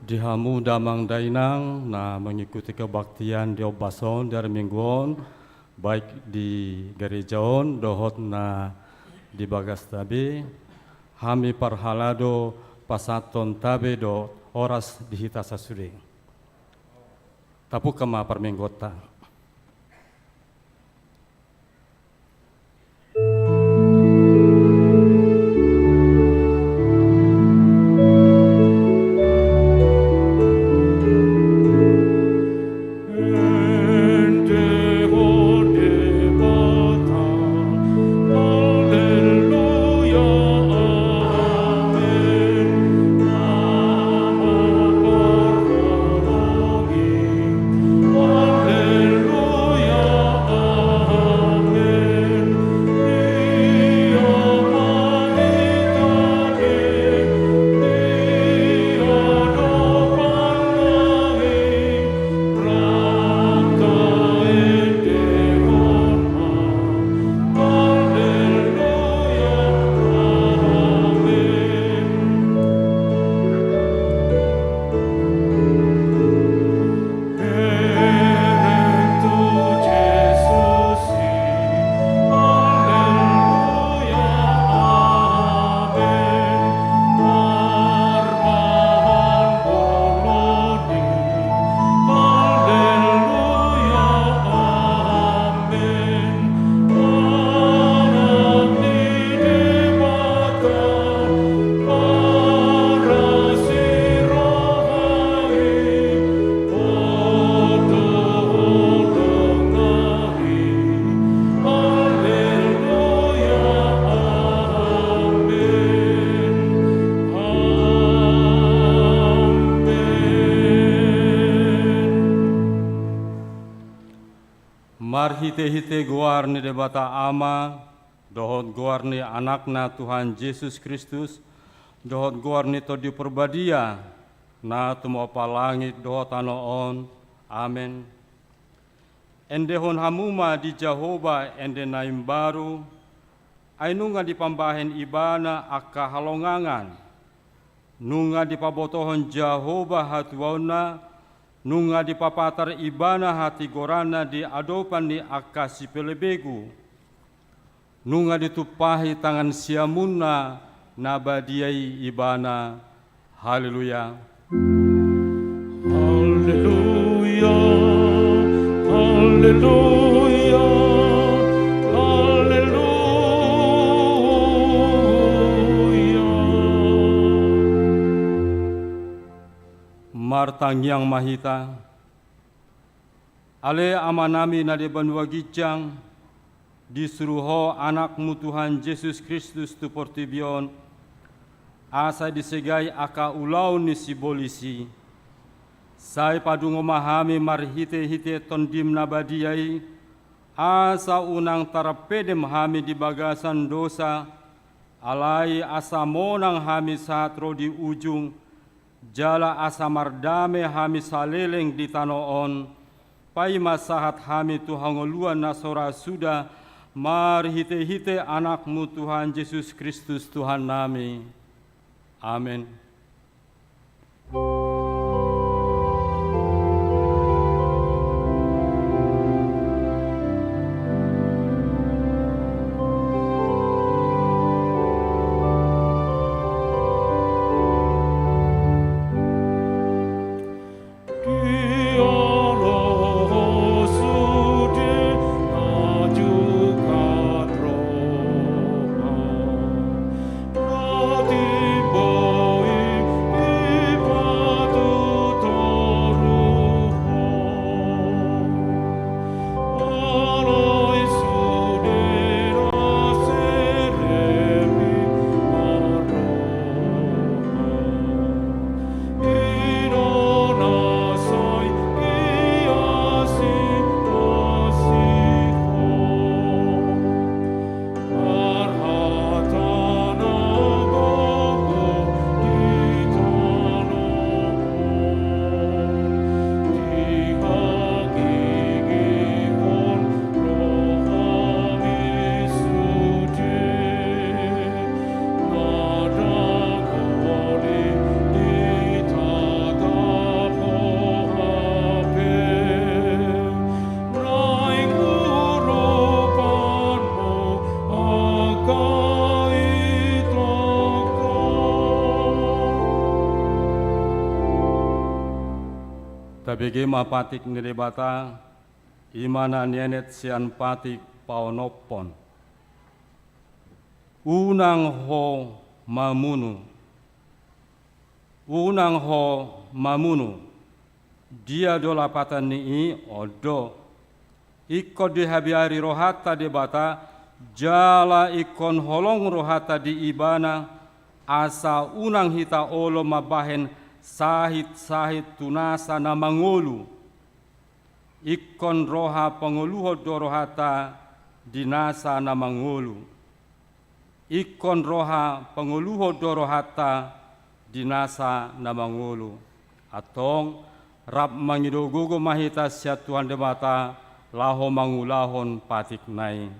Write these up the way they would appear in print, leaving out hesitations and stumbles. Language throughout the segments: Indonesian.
Dihamu damang dainang na mengikuti kebaktian di Obason dari mingguon baik di gerejaon dohot na di bagas tabe hami parhalado pasaton tabe do oras dihita sasuring tapu kema permenggota. Mar hite-hite guarni debata ama, dohot guarni anakna Tuhan Yesus Kristus, dohot guarni to di perbadia, na tumo palangit dohot anoon, amen. Endehon hamuma di Jehovah ende naim baru, ainunga di pambahen ibana akka halongangan, nunga di pabotohon Jehovah hatuauna, nunga di papatar ibana hati gorana di adopan ni akasi pelebegu, nunga ditupahi tangan siamuna nabadiai ibana. Haleluya. Haleluya. Haleluya. Haleluya. Martang yang mahita, ale amanami na debanwa gijang, disuruho anakmu Tuhan Yesus Kristus tu portibion, asa disegai aka ulau ni si bolisi, sai padungo mahami marhite-hite tondim nabadiai, asa unang tarapedem hami di bagasan dosa, alai asa monang hami satro di ujung, jala asa mardame hami saleleng di tanoon, pai masahat hami tuhangoluan nasora sudah, mar hite-hite anakmu Tuhan Yesus Kristus Tuhan nami. Amin. Boy KBG mapatik nidebata imana nienet sian patik paonopon. Unang ho mamunu. Unang ho mamunu. Dia dola patan ni odo. Iko dihabiari rohata debata jala ikon holong rohata di ibana asa unang hita olo mabahen sahit tunasa na mangolu. Ikon roha pangoluho do rohata dinasa na mangolu. Ikon roha pangoluho do rohata dinasa na mangolu. Atong rap mangidogogo mahita sia Tuhan debata laho mangulahon patik nai.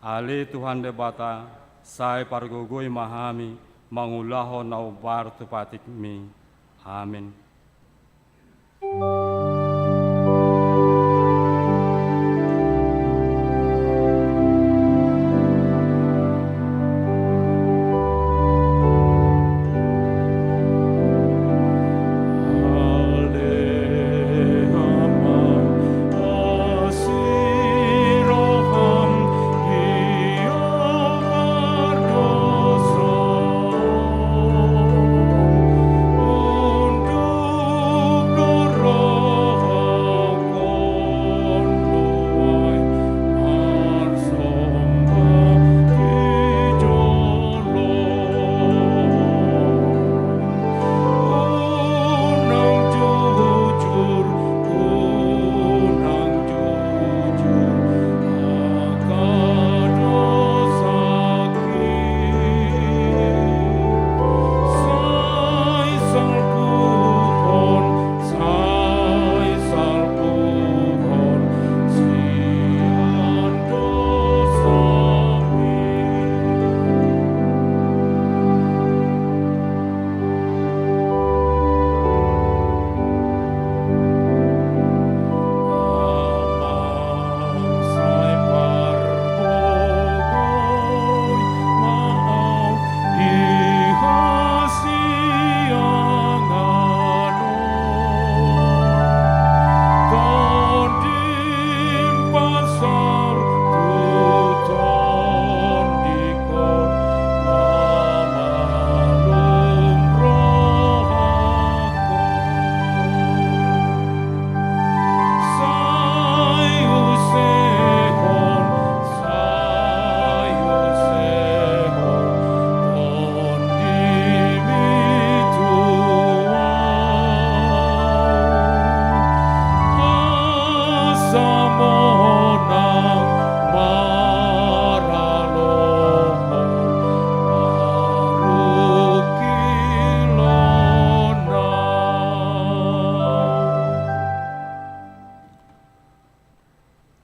Ale Tuhan debata sai pargogoi mahami mangulahon nau bar tu patik mi. Amin.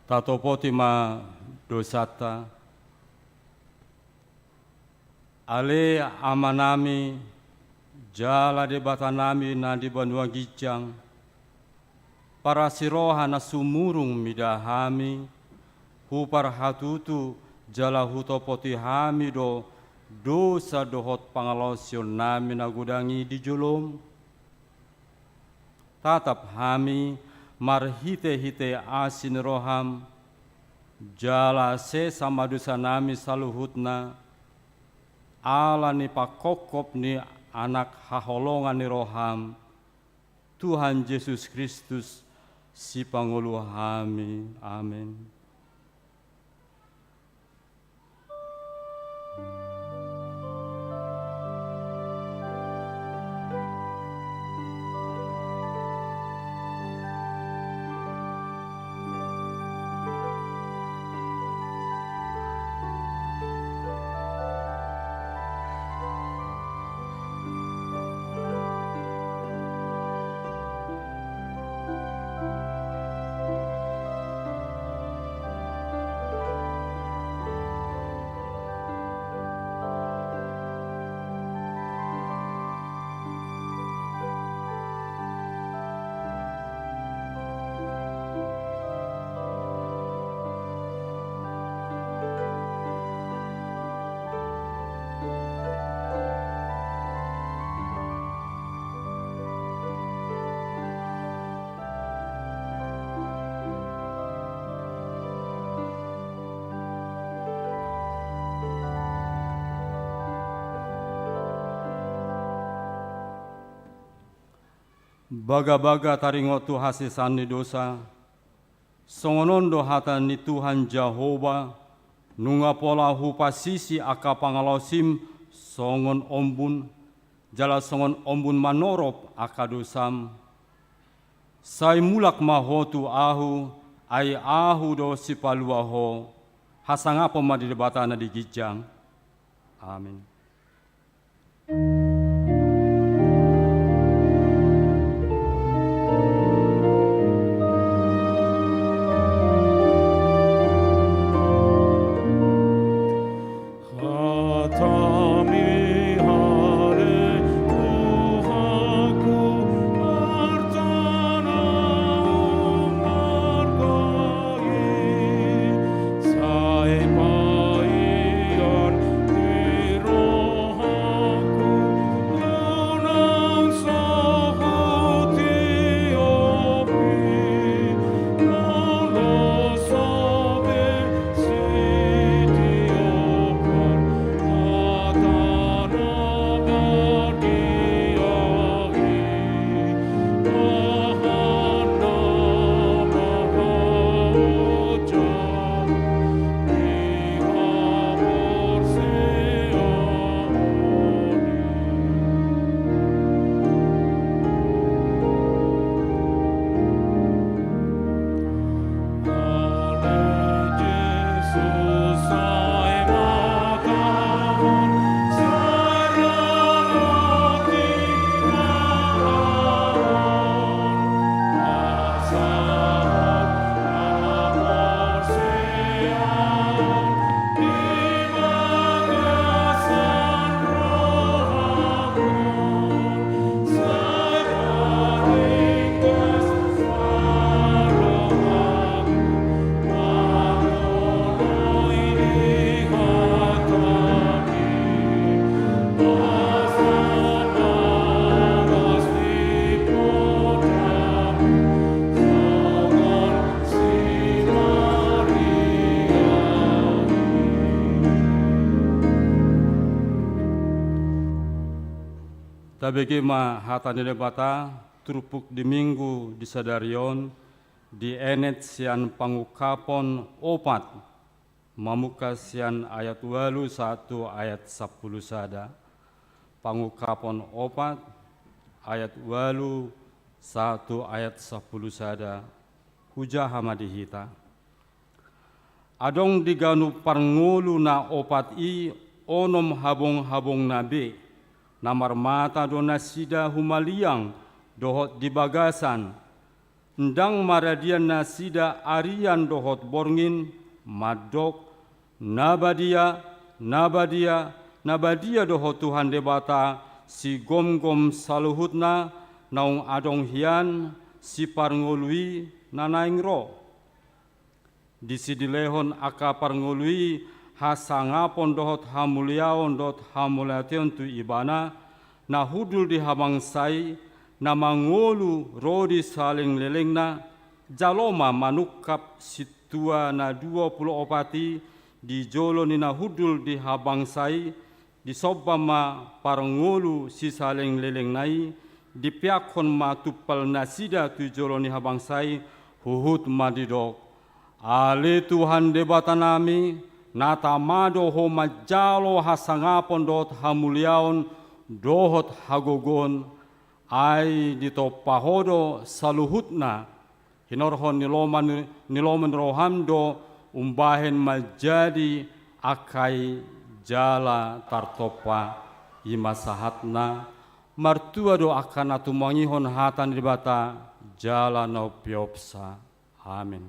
Tatopoti ma dosata ale amanami jala debata nami na di banua gijang para siroha na sumurung midahami hupar hatutu jala hutopoti hami do dosa dohot pangalosyon nami na gudangi di julum tatap hami marhite-hite asin roham jala se sama dosa nami saluhutna ala ni pakokop ni anak haholongan ni roham Tuhan Yesus Kristus si pangulu hami. Amin. Baga-baga taringo tu hasisan ni dosa, songonondo hata ni Tuhan Jehova, nunga pola hupa sisi aka pangalosim, songon ombun, jala songon ombun manorop aka dosam. Sai mulak mahotu ahu, ai ahu do si paluaho, hasangapa madidebatana di gijang. Amin. Tabegema hatane bata trupuk di minggu di sadarion di enet sian pangukapon opat mamuka sian ayat 1 ayat 10 sada pangukapon opat ayat 1 ayat 10 sada hujah hamadihita adong diganu parngulu na opat i onom habong-habong nabe namar mata do nasida humaliang dohot di bagasan ndang maradian nasida arian dohot borngin madok nabadia dohot Tuhan debata si gom-gom saluhutna naung adong hian si parngului nanaing ro di sidilehon aka parngului hasangapon dohot hamuliaon dot hamuliation tu ibana na hudul di habangsai na mangolu rodi saling lelengna jaloma manukap situa na 20 opati di jolo ni na hudul di habangsai di sobama parangolu si saling lelengnai di piakon matupal nasida tu jolo ni habangsai huhut madidok ale Tuhan debatanami nata mado ho majalo hasangapon dot hamuliaon dohot hagogon ai dito pahodo saluhutna hinorhon niloman rohamdo umbahen majadi akai jala tartopa imasahatna martua do akan atumangihon hatan dibata jala no piopsa amin.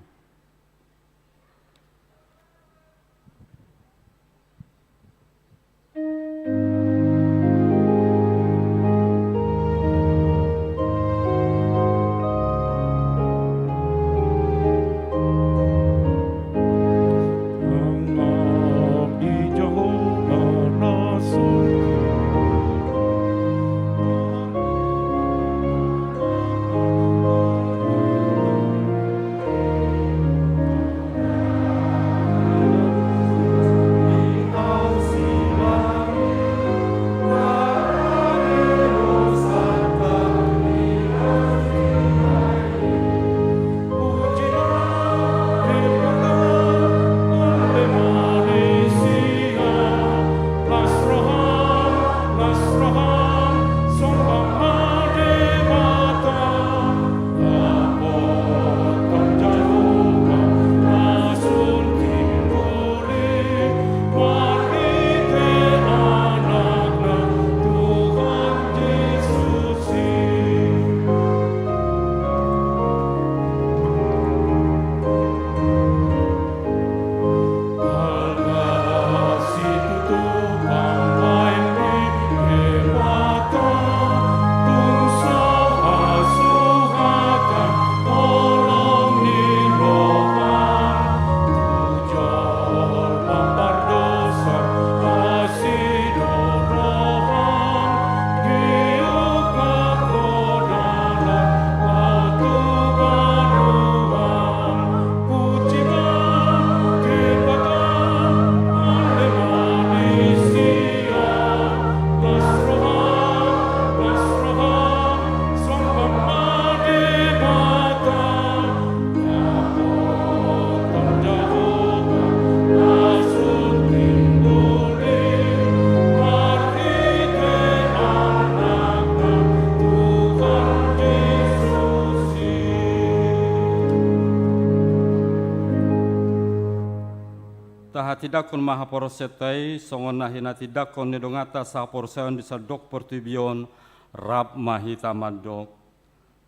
hatidakon mahaporosetai songon nahi natidakon nedongata saporseon disadok pertubion rab mahita madok.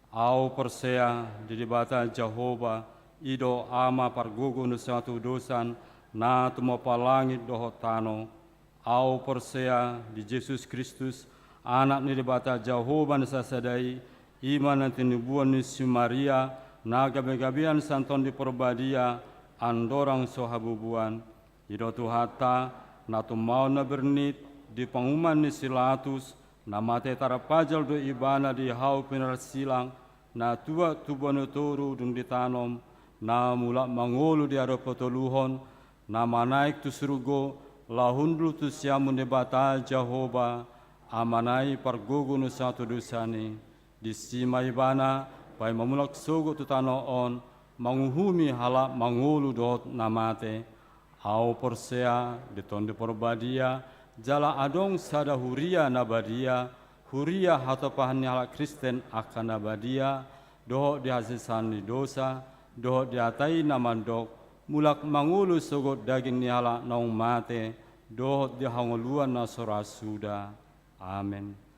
Au persea didibata Jehova ido ama pargugu nusatu dosan na tumo palangit dohotano. Au persea di Yesus Kristus anak nidibata Jehova nusasadai iman nanti nubuan nisi Maria na gabe-gabean santon di perbadia andorang sohabubuan ido tuhata na tumau na bernit di pengumuman ni silatus na mate tarapajal do ibana di hau pinar silang na tua tubanu toru dung ditanom na mulak mangolu di aro potoluhon na manaik tu surugo lahundlu tu siamun debata Jehova amanai pargogo nu satu dosani di sima ibana pai mamulak sogo tu tanoon manguhumi halak mangolu dot namate au persea ditonde porbadia jala adong sada huria nabadia huria hatopahan halak Kristen akan nabadia doh dihasisan di dosa doh diatai namandok mulak mangulu sogot daging ni halak naung mate doh dihangoluan nasora suda. Amin.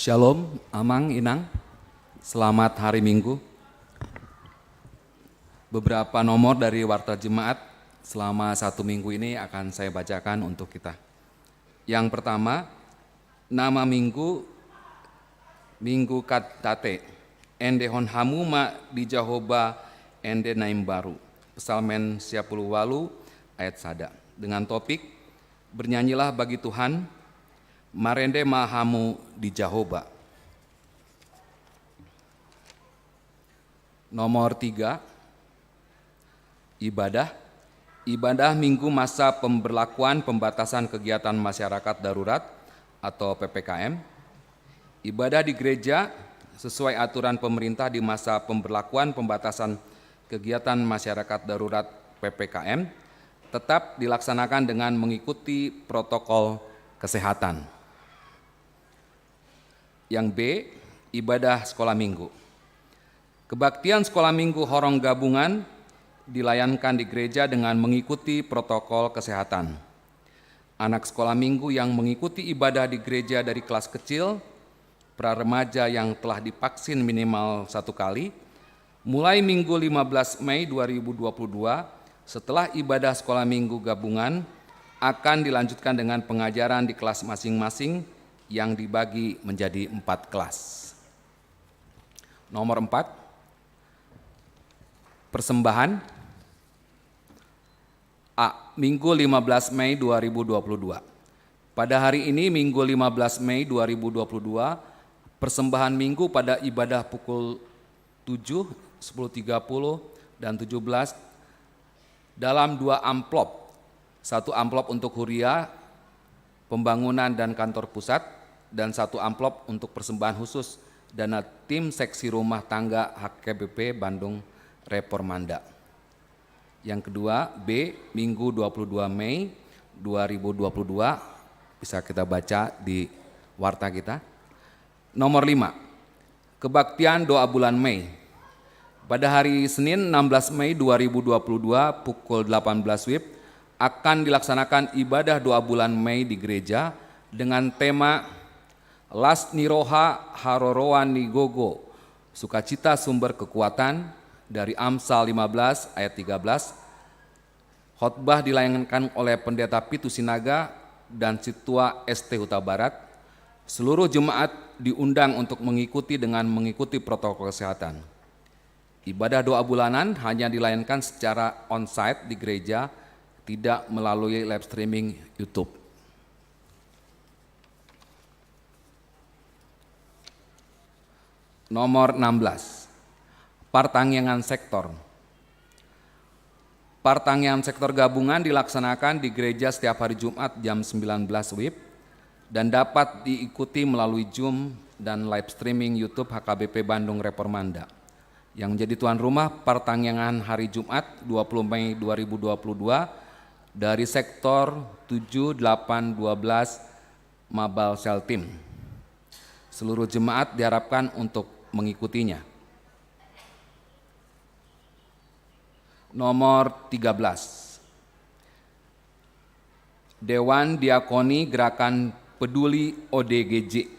Shalom, Amang, Inang. Selamat hari Minggu. Beberapa nomor dari Warta Jemaat selama 1 minggu ini akan saya bacakan untuk kita. Yang pertama, nama minggu Katate, ende hon hamuma di Jahoba ende naim baru. Psalmen 10 walu ayat 1. Dengan topik, bernyanyilah bagi Tuhan, marende mahamu di Jahoba. Nomor 3, ibadah minggu masa pemberlakuan pembatasan kegiatan masyarakat darurat atau PPKM. Ibadah di gereja sesuai aturan pemerintah di masa pemberlakuan pembatasan kegiatan masyarakat darurat PPKM tetap dilaksanakan dengan mengikuti protokol kesehatan. Yang B, ibadah sekolah minggu. Kebaktian sekolah minggu Horong Gabungan dilayankan di gereja dengan mengikuti protokol kesehatan. Anak sekolah minggu yang mengikuti ibadah di gereja dari kelas kecil, pra-remaja yang telah divaksin minimal 1 kali, mulai Minggu 15 Mei 2022, setelah ibadah sekolah minggu gabungan, akan dilanjutkan dengan pengajaran di kelas masing-masing yang dibagi menjadi 4 kelas. Nomor 4, persembahan. A. Minggu 15 Mei 2022. Pada hari ini Minggu 15 Mei 2022, persembahan minggu pada ibadah pukul 7, 10.30, dan 17 dalam 2 amplop. 1 amplop untuk Huria, pembangunan dan kantor pusat, dan 1 amplop untuk persembahan khusus dana tim seksi rumah tangga HKBP Bandung Reformanda. Yang kedua, B, Minggu 22 Mei 2022, bisa kita baca di warta kita. Nomor 5, kebaktian doa bulan Mei. Pada hari Senin 16 Mei 2022 pukul 18 WIB akan dilaksanakan ibadah doa bulan Mei di gereja dengan tema Las Niroha Haroroan Nigogo, sukacita sumber kekuatan, dari Amsal 15 ayat 13. Khotbah dilayankan oleh Pendeta Pitu Sinaga dan Situa ST Huta Barat. Seluruh jemaat diundang untuk mengikuti dengan mengikuti protokol kesehatan. Ibadah doa bulanan hanya dilayankan secara on-site di gereja, tidak melalui live streaming YouTube. Nomor 16, pertanggungan sektor. Pertanggungan sektor gabungan dilaksanakan di gereja setiap hari Jumat jam 19 WIB dan dapat diikuti melalui Zoom dan live streaming YouTube HKBP Bandung Reformanda. Yang menjadi tuan rumah pertanggungan hari Jumat 20 Mei 2022 dari sektor 7, 8, 12 Mabal Seltim. Seluruh jemaat diharapkan untuk mengikutinya. Nomor 13, Dewan Diakoni Gerakan Peduli ODGJ.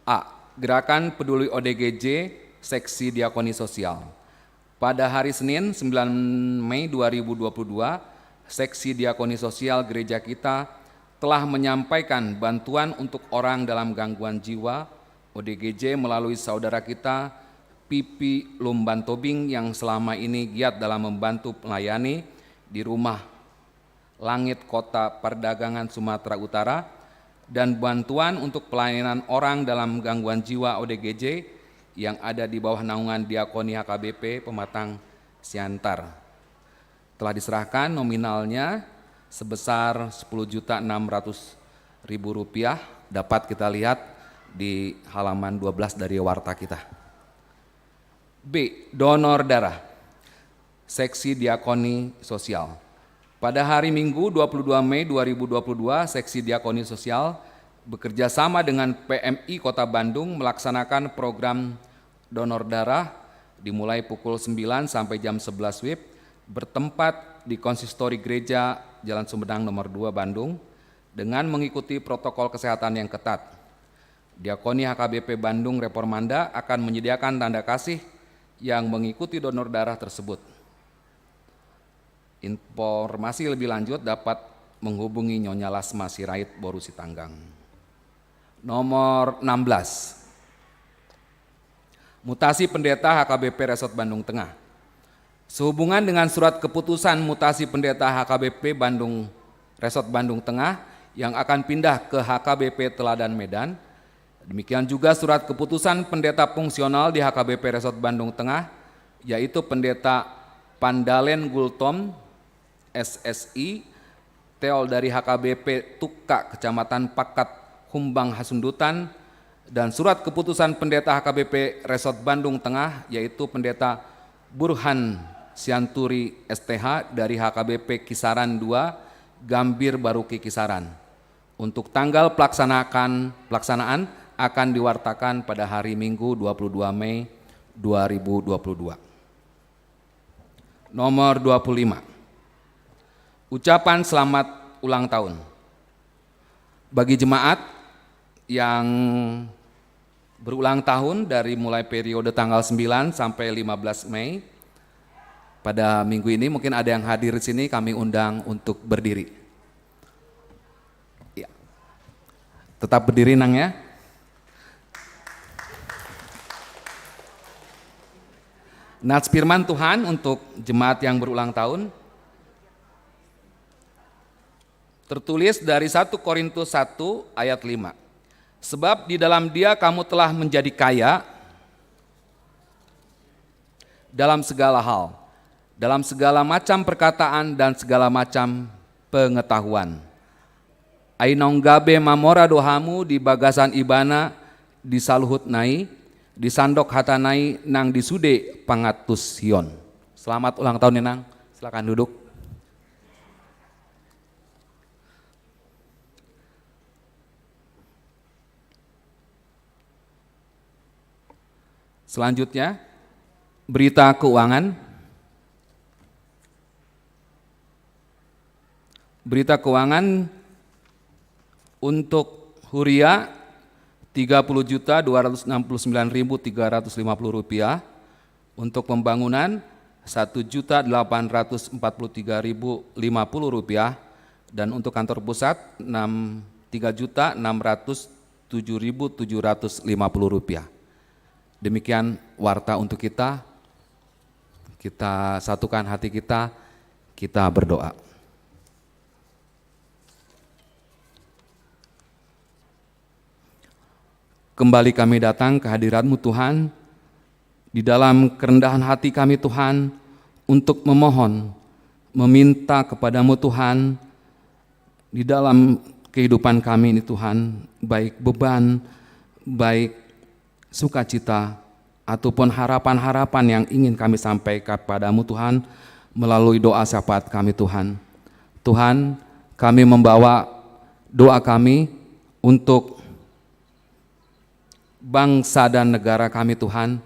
A. Gerakan Peduli ODGJ Seksi Diakoni Sosial. Pada hari Senin 9 Mei 2022, Seksi Diakoni Sosial gereja kita telah menyampaikan bantuan untuk orang dalam gangguan jiwa ODGJ melalui saudara kita Pipi Lumbantobing yang selama ini giat dalam membantu melayani di Rumah Langit Kota Perdagangan Sumatera Utara, dan bantuan untuk pelayanan orang dalam gangguan jiwa ODGJ yang ada di bawah naungan Diakoni HKBP Pematang Siantar. Telah diserahkan nominalnya sebesar Rp10.600.000, dapat kita lihat di halaman 12 dari warta kita. B. Donor darah, Seksi Diakoni Sosial. Pada hari Minggu 22 Mei 2022, Seksi Diakoni Sosial bekerja sama dengan PMI Kota Bandung melaksanakan program donor darah dimulai pukul 9 sampai jam 11 WIB, bertempat di Konsistori Gereja Jalan Sumedang nomor 2 Bandung dengan mengikuti protokol kesehatan yang ketat. Diakoni HKBP Bandung Reformanda akan menyediakan tanda kasih yang mengikuti donor darah tersebut. Informasi lebih lanjut dapat menghubungi Nyonya Lasma Sirait Boru Sitanggang. Nomor 16. Mutasi Pendeta HKBP Resort Bandung Tengah. Sehubungan dengan surat keputusan mutasi Pendeta HKBP Bandung Resort Bandung Tengah yang akan pindah ke HKBP Teladan Medan, demikian juga surat keputusan pendeta fungsional di HKBP Resort Bandung Tengah, yaitu Pendeta Pandalen Gultom, SSI, Teol dari HKBP Tuka, Kecamatan Pakat, Humbang Hasundutan, dan surat keputusan pendeta HKBP Resort Bandung Tengah, yaitu Pendeta Burhan Sianturi STH dari HKBP Kisaran 2, Gambir Baruki Kisaran. Untuk tanggal pelaksanaan akan diwartakan pada hari Minggu 22 Mei 2022. Nomor 25. Ucapan selamat ulang tahun. Bagi jemaat yang berulang tahun dari mulai periode tanggal 9 sampai 15 Mei, pada minggu ini mungkin ada yang hadir di sini, kami undang untuk berdiri. Ya. Tetap berdiri Nang ya. Nats firman Tuhan untuk jemaat yang berulang tahun. Tertulis dari 1 Korintus 1 ayat 5. Sebab di dalam Dia kamu telah menjadi kaya dalam segala hal, dalam segala macam perkataan dan segala macam pengetahuan. Ainong gabe mamora dohamu di bagasan ibana, di saluhut nai, di sandok hatanai nang disude pangatus hion. Selamat ulang tahun ya Nang, silakan duduk. Selanjutnya, berita keuangan. Berita keuangan untuk Huria Rp30.269.350, untuk pembangunan Rp1.843.050, dan untuk kantor pusat Rp3.607.750. Demikian warta untuk kita satukan hati kita berdoa. Kembali kami datang ke hadirat-Mu Tuhan, di dalam kerendahan hati kami Tuhan, untuk memohon, meminta kepada-Mu Tuhan, di dalam kehidupan kami ini Tuhan, baik beban, baik sukacita, ataupun harapan-harapan yang ingin kami sampaikan kepadamu Tuhan, melalui doa syafaat kami Tuhan. Tuhan, kami membawa doa kami untuk bangsa dan negara kami Tuhan,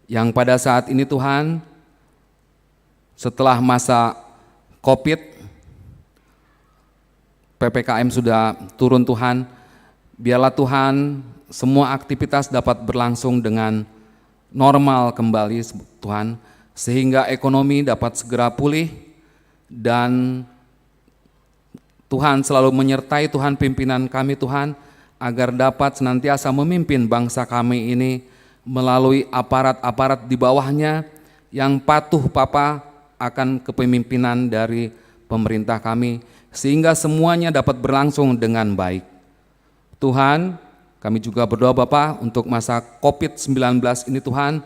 yang pada saat ini Tuhan, setelah masa COVID, PPKM sudah turun Tuhan, biarlah Tuhan semua aktivitas dapat berlangsung dengan normal kembali Tuhan, sehingga ekonomi dapat segera pulih, dan Tuhan selalu menyertai Tuhan pimpinan kami Tuhan, agar dapat senantiasa memimpin bangsa kami ini melalui aparat-aparat di bawahnya yang patuh Bapa akan kepemimpinan dari pemerintah kami, sehingga semuanya dapat berlangsung dengan baik. Tuhan, kami juga berdoa Bapa untuk masa COVID-19 ini Tuhan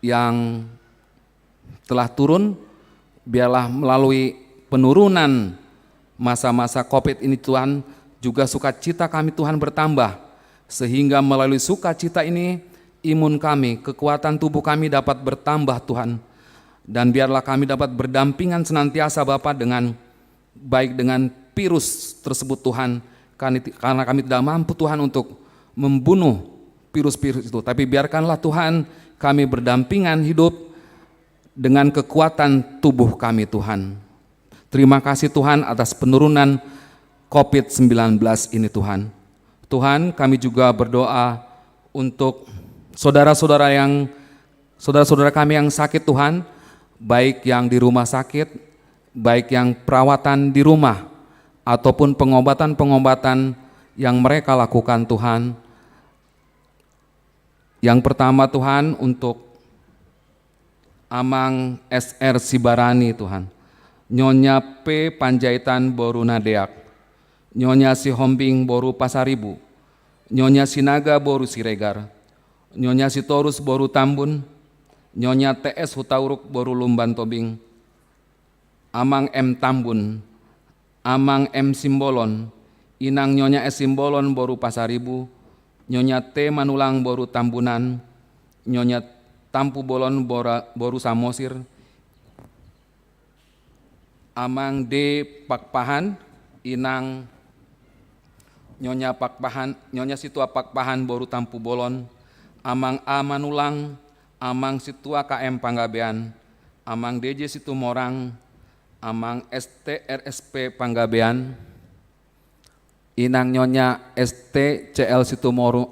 yang telah turun, biarlah melalui penurunan masa-masa COVID ini Tuhan, juga sukacita kami Tuhan bertambah, sehingga melalui sukacita ini imun kami, kekuatan tubuh kami dapat bertambah Tuhan, dan biarlah kami dapat berdampingan senantiasa Bapa dengan baik dengan virus tersebut Tuhan, karena kami tidak mampu Tuhan untuk membunuh virus-virus itu, tapi biarkanlah Tuhan kami berdampingan hidup dengan kekuatan tubuh kami Tuhan. Terima kasih Tuhan atas penurunan COVID-19 ini Tuhan. Tuhan, kami juga berdoa untuk saudara-saudara kami yang sakit Tuhan, baik yang di rumah sakit, baik yang perawatan di rumah, ataupun pengobatan-pengobatan yang mereka lakukan Tuhan. Yang pertama Tuhan, untuk Amang SR Sibarani Tuhan, Nyonya P Panjaitan Boru Nadeak, Nyonya Sihombing Boru Pasaribu, Nyonya Sinaga Boru Siregar, Nyonya Sitorus Boru Tambun, Nyonya TS Hutauruk Boru Lumban Tobing, Amang M Tambun, Amang M Simbolon, Inang Nyonya S Simbolon Boru Pasaribu, Nyonya T Manulang Boru Tambunan, Nyonya Tampu Bolon Boru Samosir, Amang D Pakpahan, Inang Nyonya Pakpahan, Nyonya Situa Pakpahan Boru Tampu Bolon, Amang A Manulang, Amang Situa KM Panggabean, Amang DJ Situmorang, Amang STRSP Panggabean, Inang Nyonya ST CL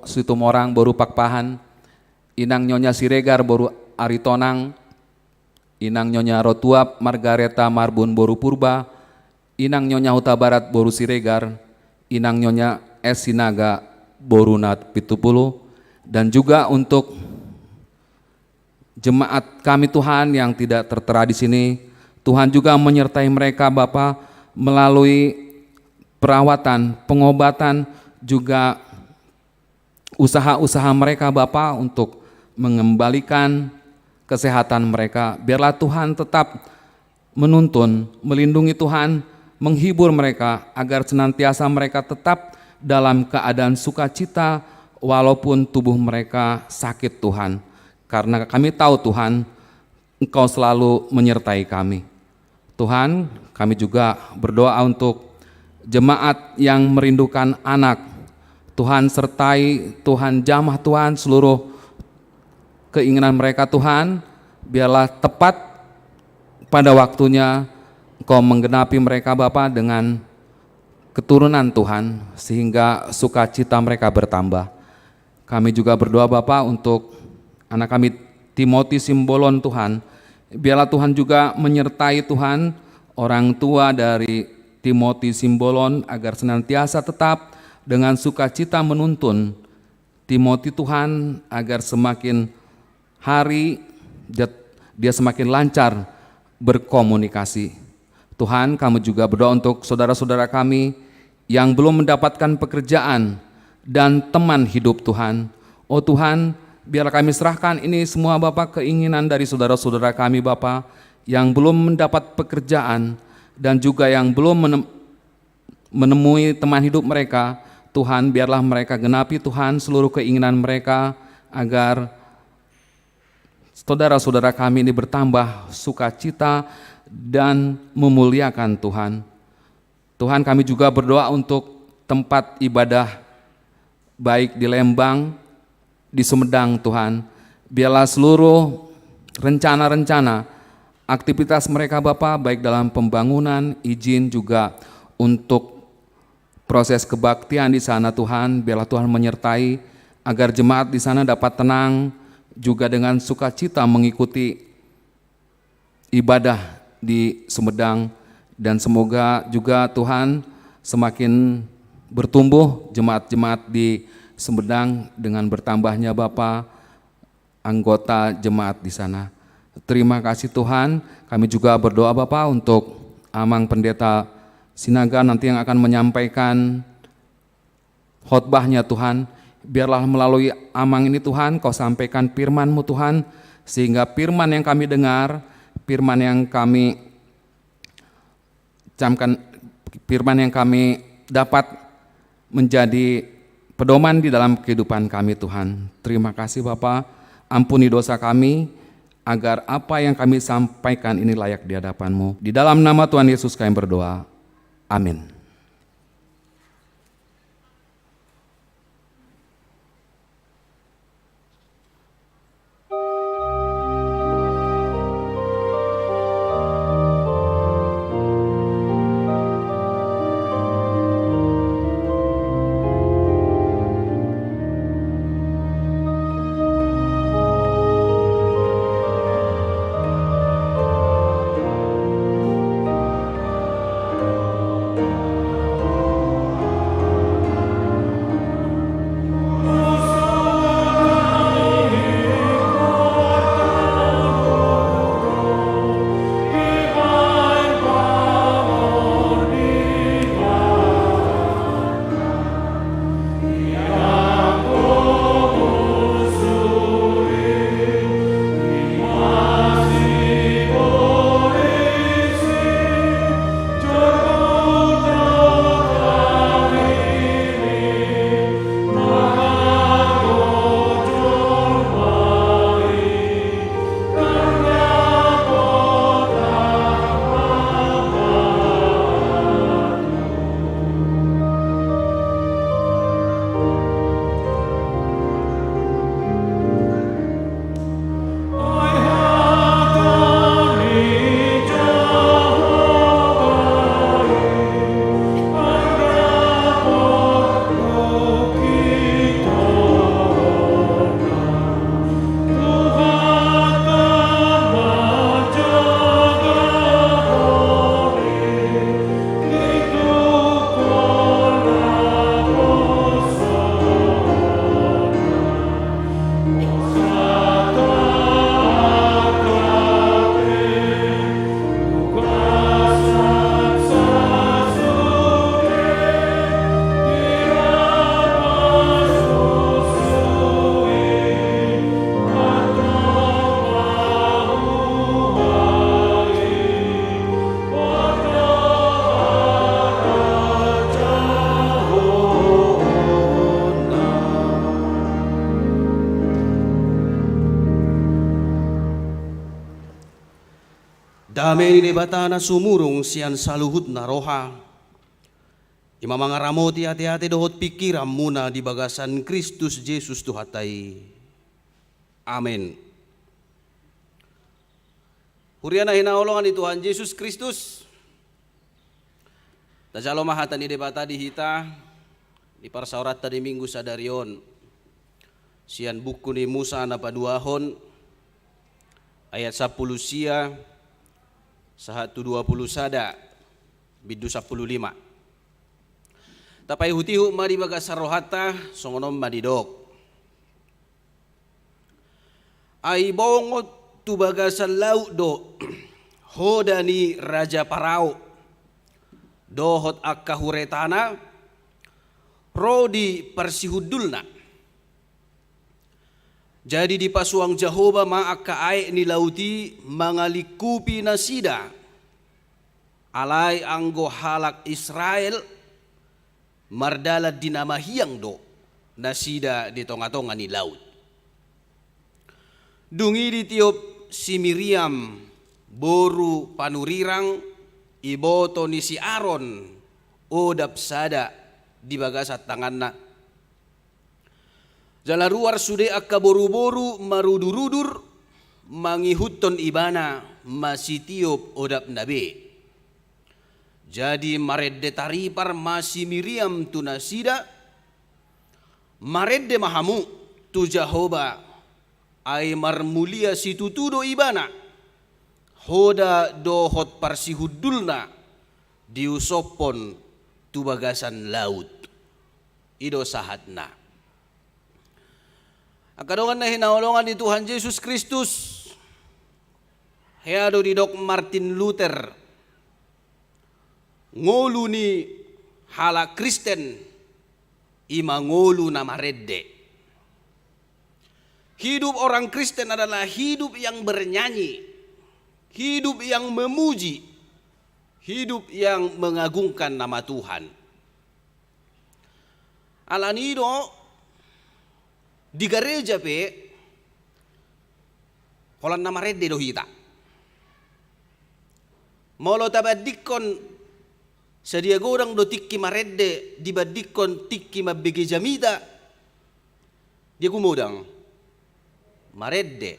Situmorang Boru Pakpahan, Inang Nyonya Siregar Boru Aritonang, Inang Nyonya Rotuap Margareta Marbun Boru Purba, Inang Nyonya Huta Barat Boru Siregar, Inang Nyonya S Sinaga Boru Nat Pitupulu, dan juga untuk jemaat kami Tuhan yang tidak tertera di sini, Tuhan juga menyertai mereka Bapa melalui perawatan, pengobatan, juga usaha-usaha mereka Bapa untuk mengembalikan kesehatan mereka. Biarlah Tuhan tetap menuntun, melindungi Tuhan, menghibur mereka agar senantiasa mereka tetap dalam keadaan sukacita walaupun tubuh mereka sakit Tuhan. Karena kami tahu Tuhan, Engkau selalu menyertai kami. Tuhan, kami juga berdoa untuk jemaat yang merindukan anak. Tuhan sertai, Tuhan jamah Tuhan seluruh keinginan mereka Tuhan, biarlah tepat pada waktunya Engkau menggenapi mereka Bapa dengan keturunan Tuhan, sehingga sukacita mereka bertambah. Kami juga berdoa Bapa untuk anak kami Timothy Simbolon Tuhan, biarlah Tuhan juga menyertai Tuhan orang tua dari Timothy Simbolon agar senantiasa tetap dengan sukacita menuntun Timothy Tuhan agar semakin hari dia semakin lancar berkomunikasi. Tuhan, kami juga berdoa untuk saudara-saudara kami yang belum mendapatkan pekerjaan dan teman hidup Tuhan. Oh Tuhan, biarlah kami serahkan ini semua Bapa, keinginan dari saudara-saudara kami Bapa yang belum mendapat pekerjaan dan juga yang belum menemui teman hidup mereka. Tuhan, biarlah mereka genapi Tuhan seluruh keinginan mereka agar saudara-saudara kami ini bertambah sukacita dan memuliakan Tuhan. Tuhan, kami juga berdoa untuk tempat ibadah baik di Lembang, di Sumedang Tuhan. Biarlah seluruh rencana-rencana aktivitas mereka Bapa, baik dalam pembangunan, izin juga untuk proses kebaktian di sana Tuhan, biarlah Tuhan menyertai agar jemaat di sana dapat tenang juga dengan sukacita mengikuti ibadah di Sumedang, dan semoga juga Tuhan semakin bertumbuh jemaat-jemaat di Sumedang dengan bertambahnya Bapa anggota jemaat di sana. Terima kasih Tuhan, kami juga berdoa Bapa untuk Amang Pendeta Sinaga nanti yang akan menyampaikan khotbahnya Tuhan. Biarlah melalui Amang ini Tuhan, Kau sampaikan firman-Mu Tuhan, sehingga firman yang kami dengar, firman yang kami camkan, firman yang kami dapat menjadi pedoman di dalam kehidupan kami Tuhan. Terima kasih Bapa, ampuni dosa kami, agar apa yang kami sampaikan ini layak di hadapan-Mu. Di dalam nama Tuhan Yesus kami berdoa, amin. Amin di batana sumurung sian saluhut na roha. Ima mga ramoti hati-hati dohot pikiran muna di bagasan Kristus Yesus Tuhatai. Amin. Huriana hinaolongan di Tuhan Yesus Kristus. Tajalo mahatan di debata di hita di parsaurat tadi minggu sadarion. Sian buku ni Musa na paduahon ayat 10 sia 120 sada bidu 15. Tapai hutihu mari baga sarohata songonom madidok. Ai bongot tu baga laut do hodani raja Parao dohot akka huretana rodi persihudulna. Jadi di pasuang Jehovah ma akka aek ni lauti mangalikupi nasida alai anggo halak Israel mardala dinamahiyang do nasida di tonga-tonga ni laut. Dungi di tiop si Miriam boru panurirang iboto ni si Aaron odap sada di bagasat tanganna. Jala ruar sude akka boru-boru marudur-udur mangihuton ibana masih tiop odap nabe. Jadi maredde taripar masih Miriam tu nasida maredde mahamu tu Jehovah ay marmulia situtudo ibana hoda dohot parsihudulna diusopon tu bagasan laut ido sahatna. Akadongan na hinaolongan ni Tuhan Yesus Kristus heado di Dok Martin Luther ngolu ni hala Kristen ima ngolu na maredde. Hidup orang Kristen adalah hidup yang bernyanyi, hidup yang memuji, hidup yang mengagungkan nama Tuhan. Alanido di gereja pe holan nama redde do hita. Molo tabadikon sedia gorang do tikki maredde dibadikon tikki mabege jamida dia kumudang maredde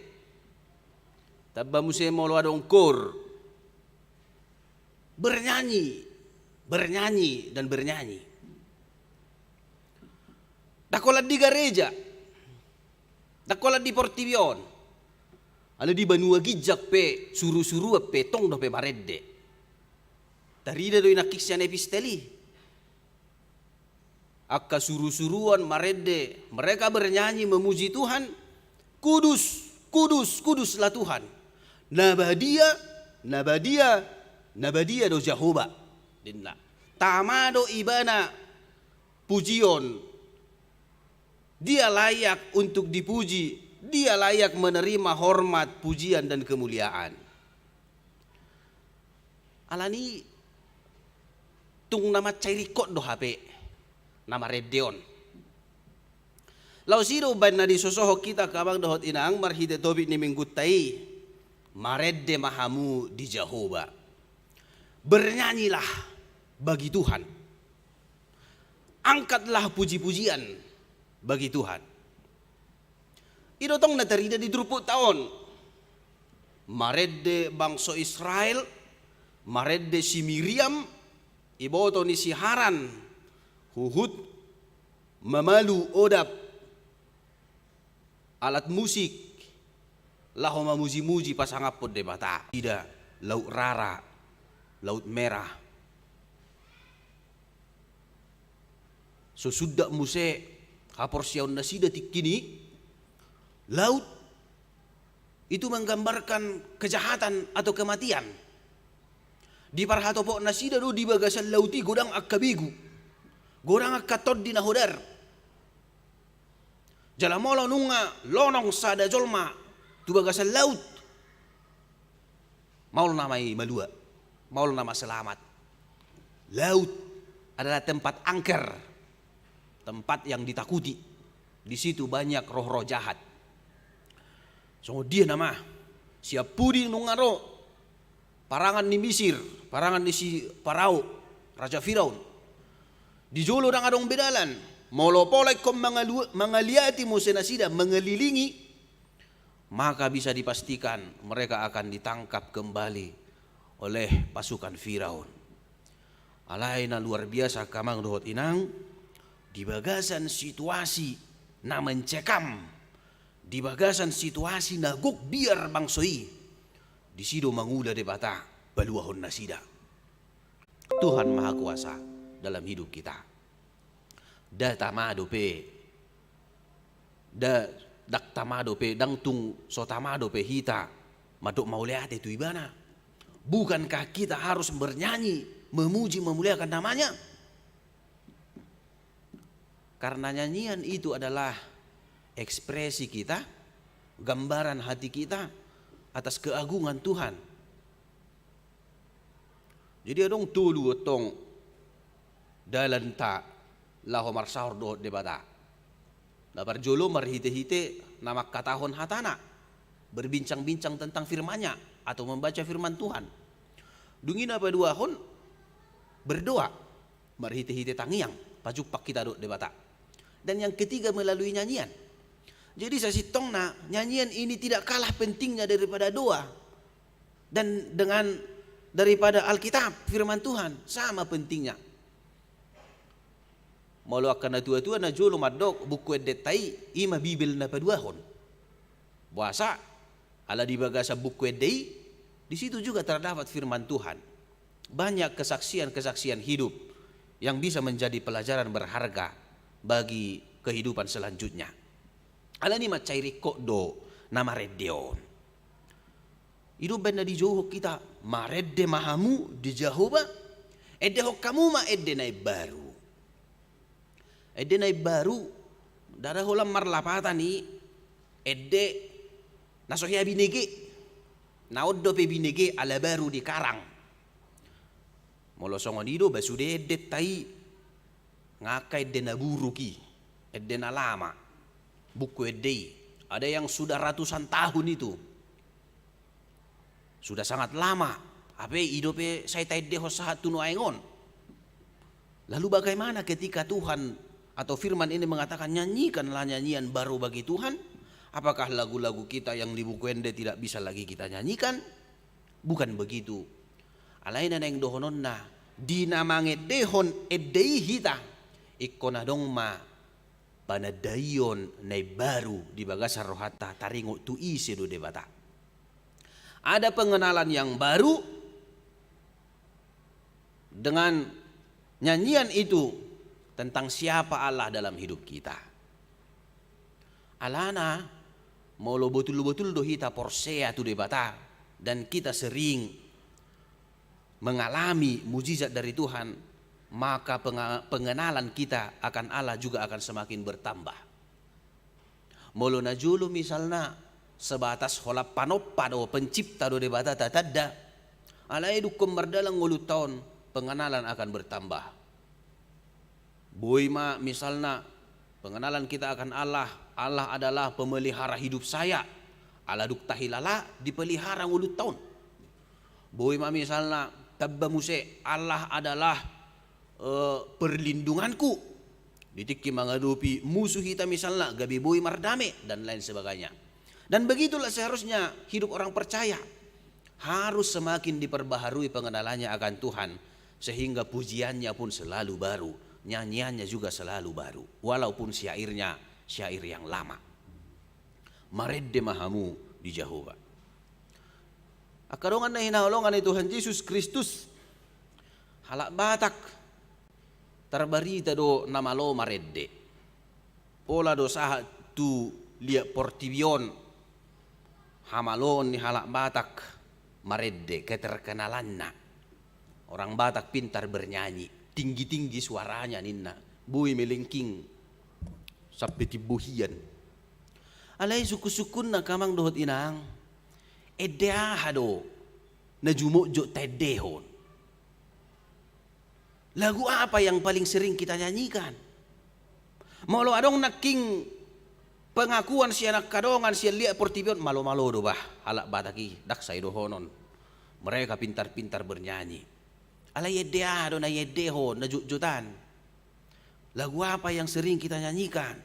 tabba muse molo adong kor bernyanyi dan bernyanyi. Dakola di gereja, dakola di Portivion, ada di Banua Gijak pe suru-suru pe tong do pe maredde. Tarida do inakiksian episteli. Akka suru-suruan maredde, mereka bernyanyi memuji Tuhan. Kudus, kudus, kuduslah Tuhan. Nabadia do Jehovah. Dinna. Tamado ibana pujion. Dia layak untuk dipuji, dia layak menerima hormat, pujian dan kemuliaan. Alani tung nama cairikot do HP nama redeon lau sido ban na disosoho kita kabang dohot inang marhite tobik ni minggutai maredde mahamu di Jehovah. Bernyanyilah bagi Tuhan, angkatlah puji-pujian bagi Tuhan. Idotong na tarida di 20 tahun maredde bangsa Israel, maredde si Miriam iboto ni si Haran huhut mamalu odap alat musik laho mamuji-muji pasangapod de bata ida laut rara laut merah sesudah muse kaporsiaun nasida tikini laut itu menggambarkan kejahatan atau kematian. Di parhatopok nasida do di bagasan lauti godang akka bigu, godang akka tod di nahodar. Jalamolo nunga lonong sada jolma tu bagasan laut. Maul namai malua, maul nama selamat. Laut adalah tempat angker, tempat yang ditakuti. Di situ banyak roh-roh jahat. So dia nama siap pudi nungaro parangan ni Mesir, parangan ni si Parao, Raja Firaun. Dijolo ng adong bedalan, molopolay kung mangaliati mo senasida, mengelilingi, maka bisa dipastikan mereka akan ditangkap kembali oleh pasukan Firaun. Alay na luar biasa kamang dohot inang, di bagasan situasi na mencekam, di bagasan situasi na guk biar bangsoi, di sido mangula de bata baluahon na sida. Tuhan Maha Kuasa dalam hidup kita. Da tamado pe, dak tamado pe, dang tung so tamado pe hita, madok mauliate tu ibana. Bukankah kita harus bernyanyi, memuji, memuliakan namanya? Karena nyanyian itu adalah ekspresi kita, gambaran hati kita atas keagungan Tuhan. Jadi adong tulu otong dalan ta laho marsaur do debata. Lapar jolo marhite-hite nama katahon hatana, berbincang-bincang tentang firman-Nya atau membaca firman Tuhan. Dungin apa dua hon berdoa, marhite-hite tangiang, pajuk pak kita do debata. Dan yang ketiga melalui nyanyian. Jadi saya sitong na nyanyian ini tidak kalah pentingnya daripada doa dan dengan daripada Alkitab firman Tuhan sama pentingnya. Malu akan na tua-tua na jolo madok buku edetai ima Bibel na paduahon. Puasa ala di bagasa buku edei, di situ juga terdapat firman Tuhan. Banyak kesaksian-kesaksian hidup yang bisa menjadi pelajaran berharga bagi kehidupan selanjutnya. Ala ni macairi do nama reddeon. Hidup benda di jauh kita maredde mahamu di Jehovah, edde hok kamu ma edde nai baru. Edde nai baru darah holam marlapata ni edde nasohya binege naoddo pe binege ala baru di karang. Molo songon ido basude edde tai ngaka edde na buruki edde na lama buku edde ada yang sudah ratusan tahun itu sudah sangat lama ape idope saya taide hosahat tunu aingon. Lalu bagaimana ketika Tuhan atau firman ini mengatakan nyanyikanlah nyanyian baru bagi Tuhan? Apakah lagu-lagu kita yang di buku ende tidak bisa lagi kita nyanyikan? Bukan begitu. Alaina neng dohonon na dinamange dehon edei hita ikona dong ma panadayon na baru di bagasa rohata taringo tu isi do debata. Ada pengenalan yang baru dengan nyanyian itu tentang siapa Allah dalam hidup kita. Alana molo betul-betul do hita porsea tu debata dan kita sering mengalami mujizat dari Tuhan, maka pengenalan kita akan Allah juga akan semakin bertambah. Molo na julu misalnya sebatas holap panoppa do pencipta do debata tatadda, alai dukum berdalang ngulu tahun pengenalan akan bertambah. Boima misalnya pengenalan kita akan Allah, Allah adalah pemelihara hidup saya. Allah duk tahilala dipelihara ngulu tahun. Boima misalnya tabba muse Allah adalah perlindunganku. Ditiki menghadapi musuh kita misalnya gabi boy mardame dan lain sebagainya. Dan begitulah seharusnya hidup orang percaya. Harus semakin diperbaharui pengenalannya akan Tuhan sehingga pujiannya pun selalu baru. Nyanyiannya juga selalu baru, walaupun syairnya syair yang lama. Maredde mahamu di Jehovah. Akarongan na hinaulongan ni Tuhan Yesus Kristus halak batak terbarita do namalo maredde. Pola do saha tu lia portibion hamalon ni halak batak maredde keterkenalanna. Orang Batak pintar bernyanyi. Tinggi-tinggi suaranya ninna, bui melengking sampai tibuhian. Alai suku-sukun na kamang dohot inang, edeahado na jumokjo tedehon. Lagu apa yang paling sering kita nyanyikan? Molo adong naking pengakuan si anak kadongan si liak portibion malo-malo do bah halak bataki dak say dohonon. Mereka pintar-pintar bernyanyi. Ala yedeado na yedeho na jujutan. Lagu apa yang sering kita nyanyikan?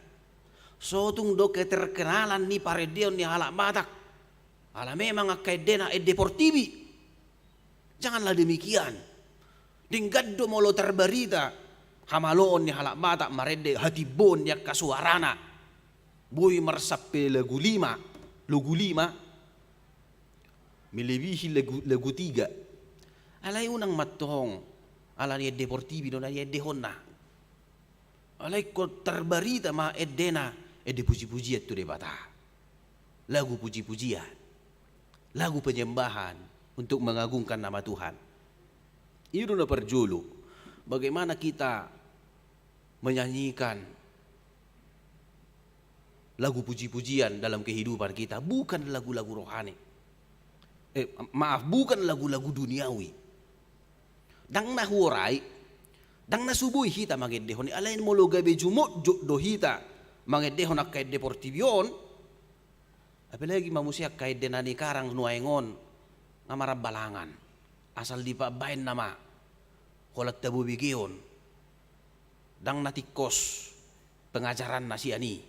Sotung do keterkenalan ni paredeon ni halak batak. Ala memang akaidena e deportivi. Janganlah demikian. Dinggaddo molo terberita. Hamaloon ni halak batak marede hatibon ni kasuarana. Boy marsape lagu lima. Melebihi lagu 3. Alay unang matong. Ala ni deportivi do na yedehon na. Alay ko terberita ma edena ede puji-pujian tu debata. Lagu puji-pujian. Lagu penyembahan untuk mengagungkan nama Tuhan. Itu na perjulu. Bagaimana kita menyanyikan lagu puji-pujian dalam kehidupan kita, bukan lagu-lagu rohani. Bukan lagu-lagu duniawi. Dang nahurai, dang nasubui hita mangedehon alain molo gabe jumot do hita mangedehon akay deportivion. Apalagi manusia kay denani karang nuaingon ngamarab balangan. Asal dipabain nama kolak tabu bigion. Dang natikos pengajaran nasiani.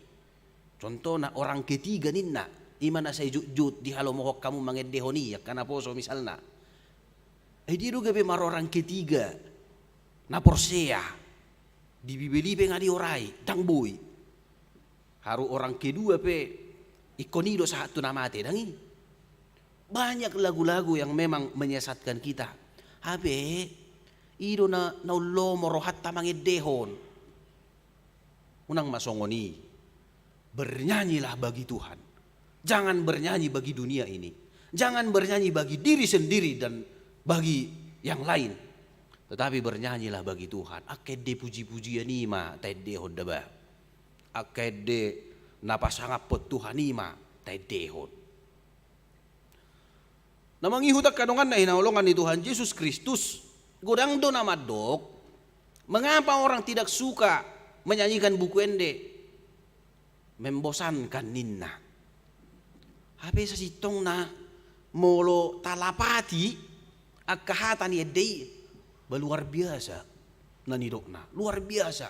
Contoh na orang ketiga ninna imana say jut di halo mohok kamu mangedehoni ya kana poso misalna. Di ruga be mar orang ketiga na porsea di bibeli pe ngadi orai dang boy. Haru orang kedua pe ikonido satu namate dangi. Banyak lagu-lagu yang memang menyesatkan kita. Habe ido na naulo morohat tamangedehon. Unang masongoni. Bernyanyilah bagi Tuhan. Jangan bernyanyi bagi dunia ini. Jangan bernyanyi bagi diri sendiri dan bagi yang lain. Tetapi bernyanyilah bagi Tuhan. Akede puji-pujian ima tedehon daba. Akede napasangap pot Tuhan ima tedehon. Namangihutak kadongan na hinaulungan ni Tuhan Yesus Kristus. Godang do namadok. Mengapa orang tidak suka menyanyikan buku ende? Membosankan ninna. Habis sitong na molo talapati akahatan yedei luar biasa nanidokna luar biasa.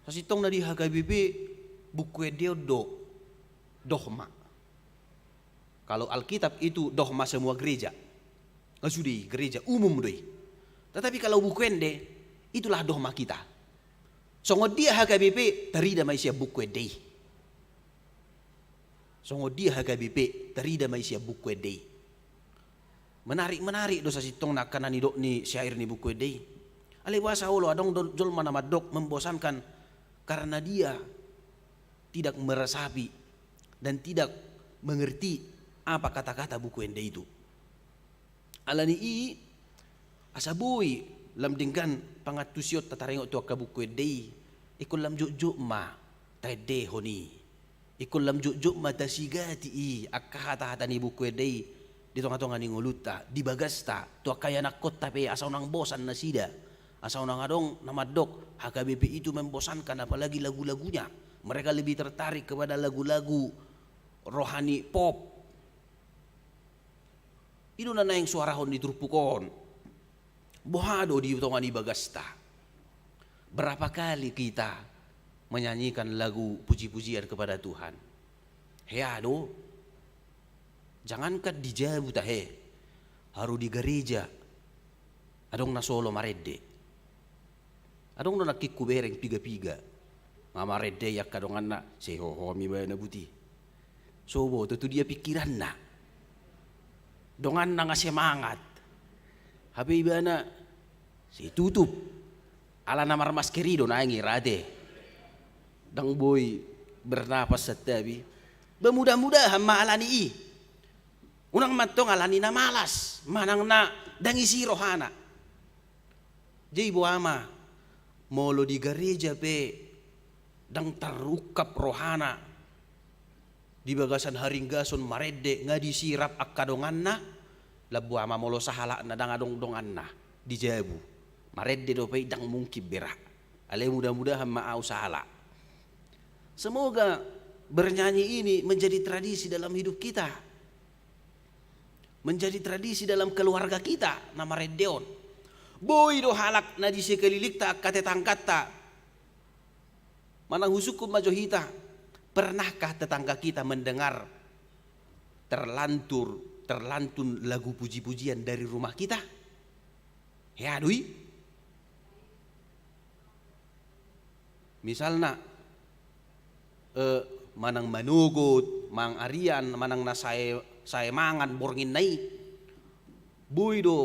Sasitong na di HKBP buku ede dohma. Kalau Alkitab itu dohma semua gereja. Sudi gereja umum doi. Tetapi kalau buku ende itulah dohma kita. Songo dia HKBP terida maisia buku ede. Songo dia HKBP terida maisia buku ede. Menarik dosa sitong nak kanani dok ni syair ni buku ede. Ale wasa ulo adong jol mana madok membosankan karena dia tidak meresapi dan tidak mengerti apa kata-kata buku ende itu. Alani i asabui lam dingkan pangatusiot tatarengok tu ka buku ende ikul lam juk ma tade honi ikul lam juk ma tasigati i akahata ni buku ende di tongah-tongah ni nguluta di bagasta tu kaya nakot tapi asal nang bosan na sida asal nang adong namadok HKBP itu membosankan apalagi lagu-lagunya. Mereka lebih tertarik kepada lagu-lagu rohani pop. Ino na yang suarahon diturpukon. Bohado di tongan ni bagasta. Berapa kali kita menyanyikan lagu puji-pujian kepada Tuhan? Heado. Jangankan di jabu tahe. Haru di gereja. Adong na solo marede. Adong na nakiku bereng piga-piga. Ngamarede yak kadongan na sehohomi ba na buti. Sobo tu dia pikiran na. Dongan na nga semangat. Habi iba na si tutup. Ala na marmas kerido na ngirade. Dang boy bernapas sa tabi. Bemudah-mudahan maalani i. Unang matong alani na malas. Manang na dangisi rohana. Jay buama. Molo di gereja pe. Dang terukap rohana. Di bagasan haringgason marede nga disirap akadongan na. Labu ama molo sahala na dang adong-dongan na. Di jabu. Marede do pe dang mungkib berak. Ale mudah-mudahan maau sahala. Semoga bernyanyi ini menjadi tradisi dalam hidup kita. menjadi tradisi dalam keluarga kita nama reddeon. Boy do halak na di sekelilikta katetangkata. Manang husukum majohita. Pernahkah tetangga kita mendengar terlantun lagu puji-pujian dari rumah kita? Ya dui. Misalnya manang manugot, mang arian, manang na saya mangan borngin nai. Boy do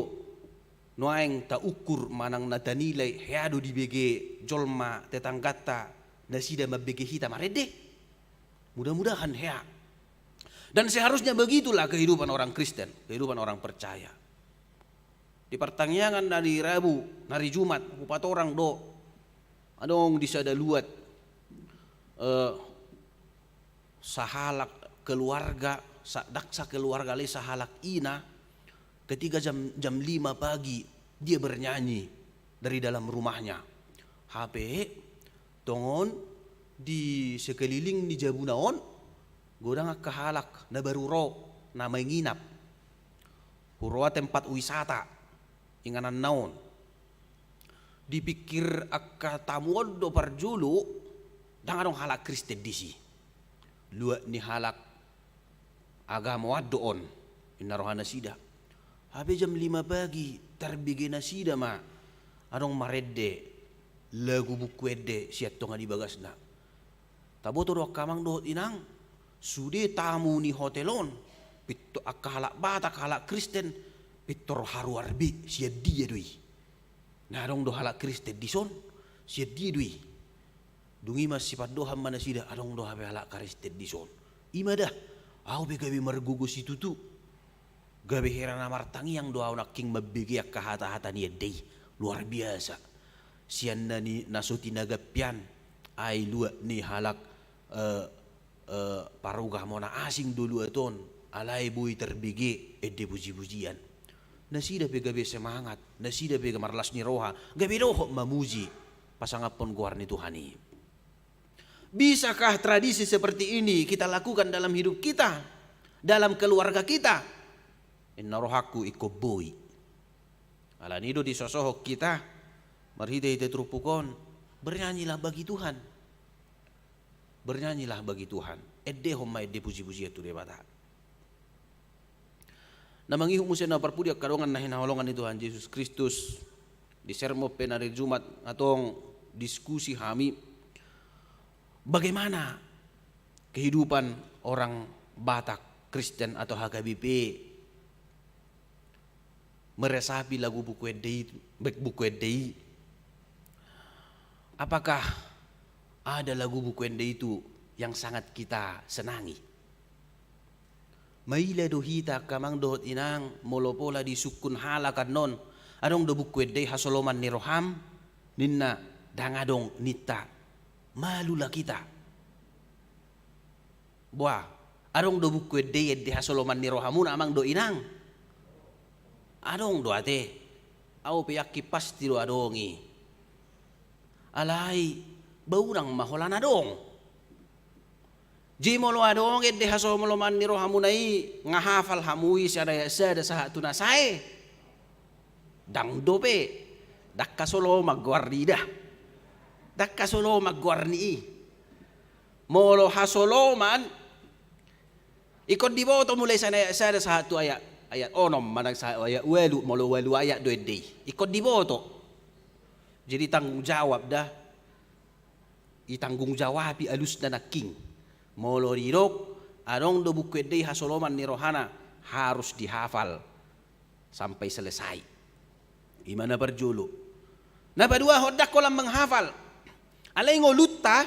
noaeng ta ukur manang na danilai heado di bege jolma tetanggata nasida mabege hita marede. Mudah-mudahan hea. Dan seharusnya begitulah kehidupan orang Kristen, kehidupan orang percaya. Di pertanyaan dari Rabu, hari Jumat, upat orang do adong disada luat sahalak keluarga, daksa keluarga le sahalak ina. Ketika jam 5 pagi dia bernyanyi dari dalam rumahnya. HP tongon di sekeliling di Jabunaon godang kahalak na baruro na menginap. Hurwa tempat wisata inganan naon. Dipikir akka tamuon do parjulu dangadong halak Kristen disi. Lua ni halak agama doon inarohana sida. Habe jam 5 pagi terbigi nasida ma adong maredde lagu bukwede siat tonga di bagasna. Taboto do kamang dohot inang sude tamu ni hotelon pitto akala bata kala Kristen pittor haru arbi siat dia dui. Nah adong do halak Kristen dison siat dia dui. Dungi mas sifat doham mana sida adong do habe halak Kristen dison. Imadah au begawi margugus itu tu. Gabe herana martangi yang doa nak king mabigi ak kahata-hata ni dei luar biasa. Sian na ni nasuti nagapian ai lua ni halak parugah mona asing dulu aton alai bui terbigi ede puji-pujian. Nasida pe gabe semangat, nasida pe marlas ni roha, gabe doh mamuji pasangapon guar ni Tuhani. Bisakah tradisi seperti ini kita lakukan dalam hidup kita, dalam keluarga kita? Inna rohaku iko boy. Ala nido di sosohok kita marhide ite trupukon bernyanyilah bagi Tuhan. Bernyanyilah bagi Tuhan. Edde homma edde puji-puji itu debata. Namangihu musen na parpudi kadongan na hinaholongan ni Tuhan Yesus Kristus di sermo penari Jumat atong diskusi kami bagaimana kehidupan orang Batak Kristen atau HKBP meresapi lagu buku edei. Apakah ada lagu buku edei itu yang sangat kita senangi? Maila dohita kamang dohot inang molopola di sukun halakan non adong do buku edei hasoloman ni roham ninna dangadong nita malula kita. Buah adong do buku edei hasoloman ni rohamuna amang do inang. Adong do ate, au piyaki pasti do adongi. Alai baurang maholan adong. Jimo lo adong edde haso moloman ni rohamunai ngahafal hamui sada saha tunasai. Dang dope dakka solo magwarnida. Dakka solo magwarni. Molo hasoloman ikon diboto mulai sada saha tu ayat onom manang sa ayat welu molo welu ayat do edei ikut diboto jadi tanggung jawab dah itanggung jawabi alus dan king molo rirok adong do buku edei hasoloman ni rohana harus dihafal sampai selesai imana berjulu na badua hodak kolam menghafal alai ngolutta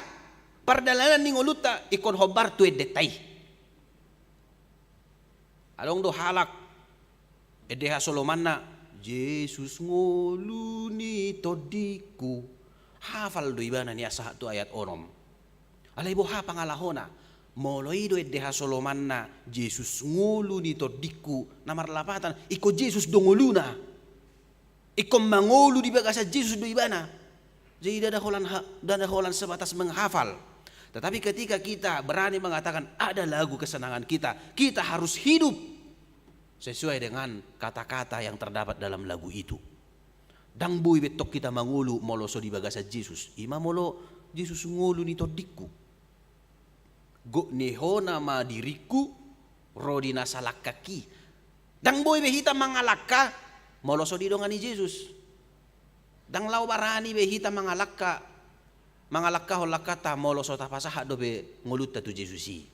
pardalanan ni ngolutta ikon hobar tu edetai adong do halak edeha solomanna Yesus ngoluni todiku hafal do ibana ni asa tu ayat onom alai boha pangalahona moloido edeha solomanna Yesus ngoluni todiku namar lapatan iko Yesus do ngoluna iko mangolu di bagasa Yesus do ibana jadi dada holan sebatas menghafal. Tetapi ketika kita berani mengatakan ada lagu kesenangan kita harus hidup sesuai dengan kata-kata yang terdapat dalam lagu itu. Dang boy betok kita mangulu molo so di bagasa Jesus. Ima molo Jesus ngulu ni todikku. Go neho nama diriku rodi nasalak kaki. Dang boy behita mangalaka molo so di dongani Jesus. Dang lau barani behita mangalaka holakata molo so tapasaha dobe ngulut tu Jesusi.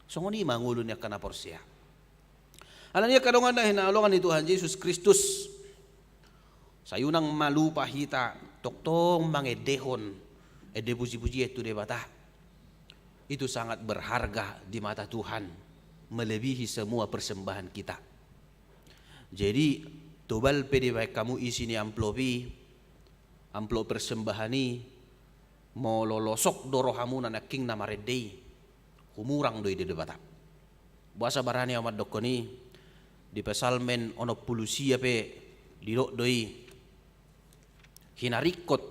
Songoni mangulu niya kana porsia. Alam niya kadongan na hinalongan ni Tuhan Yesus Kristus. Sayunang malupa hita toktong mangedehon ede puji-puji itu debata. Itu sangat berharga di mata Tuhan, melebihi semua persembahan kita. Jadi tobal pede baik kamu isi ni amplop persembahan ni mau lolosok dorohamu nanaking nama redei humurang doi de debata. Bahasa barani amat dokoni di pesalmen ono pulusia pe didok doi hinarikot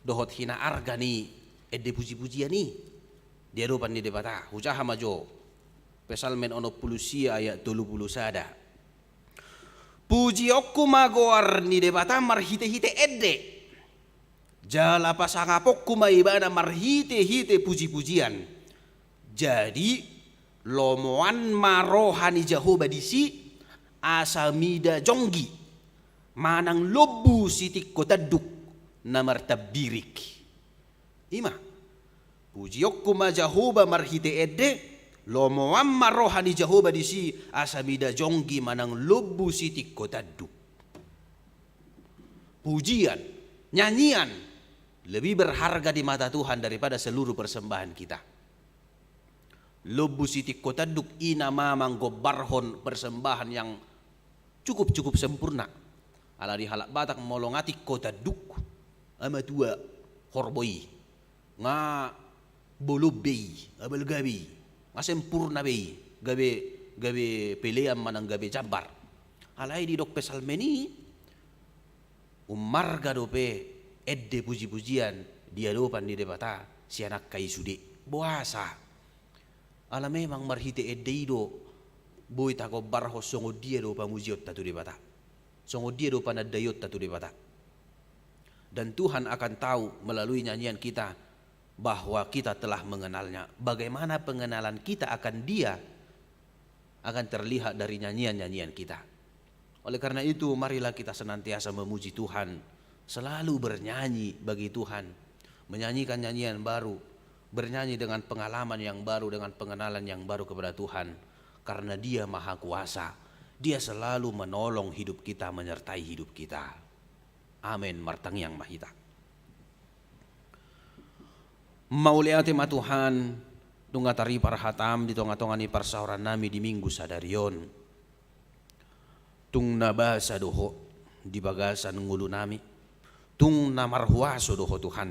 dohot hina argani ede puji-pujian ni dia dopan ni debata hujaha majo pesalmen ono pulusia ayat 30 sada puji okku magoar ni debata marhite-hite ede jala pasangapokku maibana marhite-hite puji-pujian jadi lomoan marohani Jehovah disi asamida jonggi manang lobu sitik kotaduk namartab dirik ima pujiokku ma Jehovah marhite ede lomo amma rohani Jehovah disi asamida jonggi manang lobu sitik kotaduk. Pujian, nyanyian lebih berharga di mata Tuhan daripada seluruh persembahan kita. Lobu sitik kotaduk ina mamang gobarhon persembahan yang cukup sempurna. Ala di halak batak molongati kotaduk ama tua horboi nga bolubei abal gabi nga sempurna bei gabe peleam manang gabe jabar. Alai di dok pesalmeni umarga dope edde puji-pujian dia dopan di debata si anak kai sude boasa ala memang marhite edde ido boy tako barho songo dia do pamujiot tatu debata songo dia do panadayot tatu debata. Dan Tuhan akan tahu melalui nyanyian kita bahwa kita telah mengenalnya. Bagaimana pengenalan kita akan dia akan terlihat dari nyanyian-nyanyian kita. Oleh karena itu marilah kita senantiasa memuji Tuhan, selalu bernyanyi bagi Tuhan, menyanyikan nyanyian baru, bernyanyi dengan pengalaman yang baru, dengan pengenalan yang baru kepada Tuhan. Karena Dia Maha Kuasa, Dia selalu menolong hidup kita, menyertai hidup kita. Amin martang yang mahita. Mauliati ma Tuhan tungatari parhatam di tonga-tonga ni parsaoran nami di minggu sadarion. Tung nabasa doho di bagasan ngulu nami. Tung namarhuaso doho Tuhan.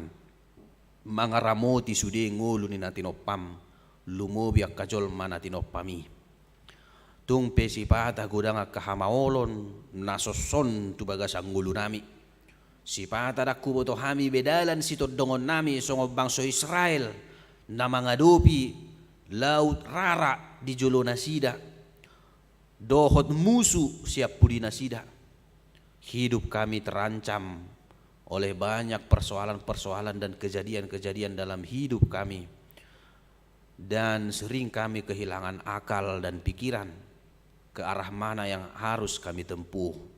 Mangaramoti sude ngulu ni natinopam. Lumobiak kajol manatinopami. Tung pesipata gudang kahamaolon nasoson tu bagasan ngulu nami. Sipata dakku boto hami bedalan sitot dongon nami songo bangso Israel na mangadopi laut rara di jolo nasida dohot musuh siap pudi nasida. Hidup kami terancam oleh banyak persoalan-persoalan dan kejadian-kejadian dalam hidup kami, dan sering kami kehilangan akal dan pikiran ke arah mana yang harus kami tempuh.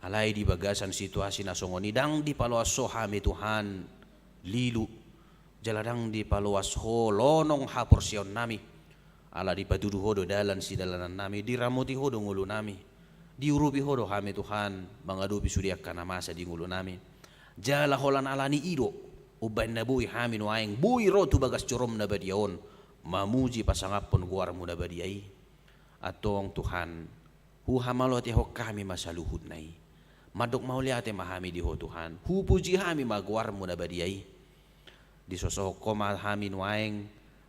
Alai di bagasan situasi nasongoni dang di paluas sohami Tuhan lilu jaladang di paluas ho lonong ha porsion nami ala di padudu hodo dalan si dalanan nami diramuti hodo ngulu nami diurupi hodo hami Tuhan mangadupi sudiak kana masa di ngulu nami jala holan alani ido uban na bui hami nuaing bui rotu bagas corom na badiaon mamuji pasangapon guarmu na badiai atong Tuhan huhamaloti ho kami masaluhud nai madok mauliate mahami di ho Tuhan hu puji hami maguarmu na badiai di sosok koma hami nuaing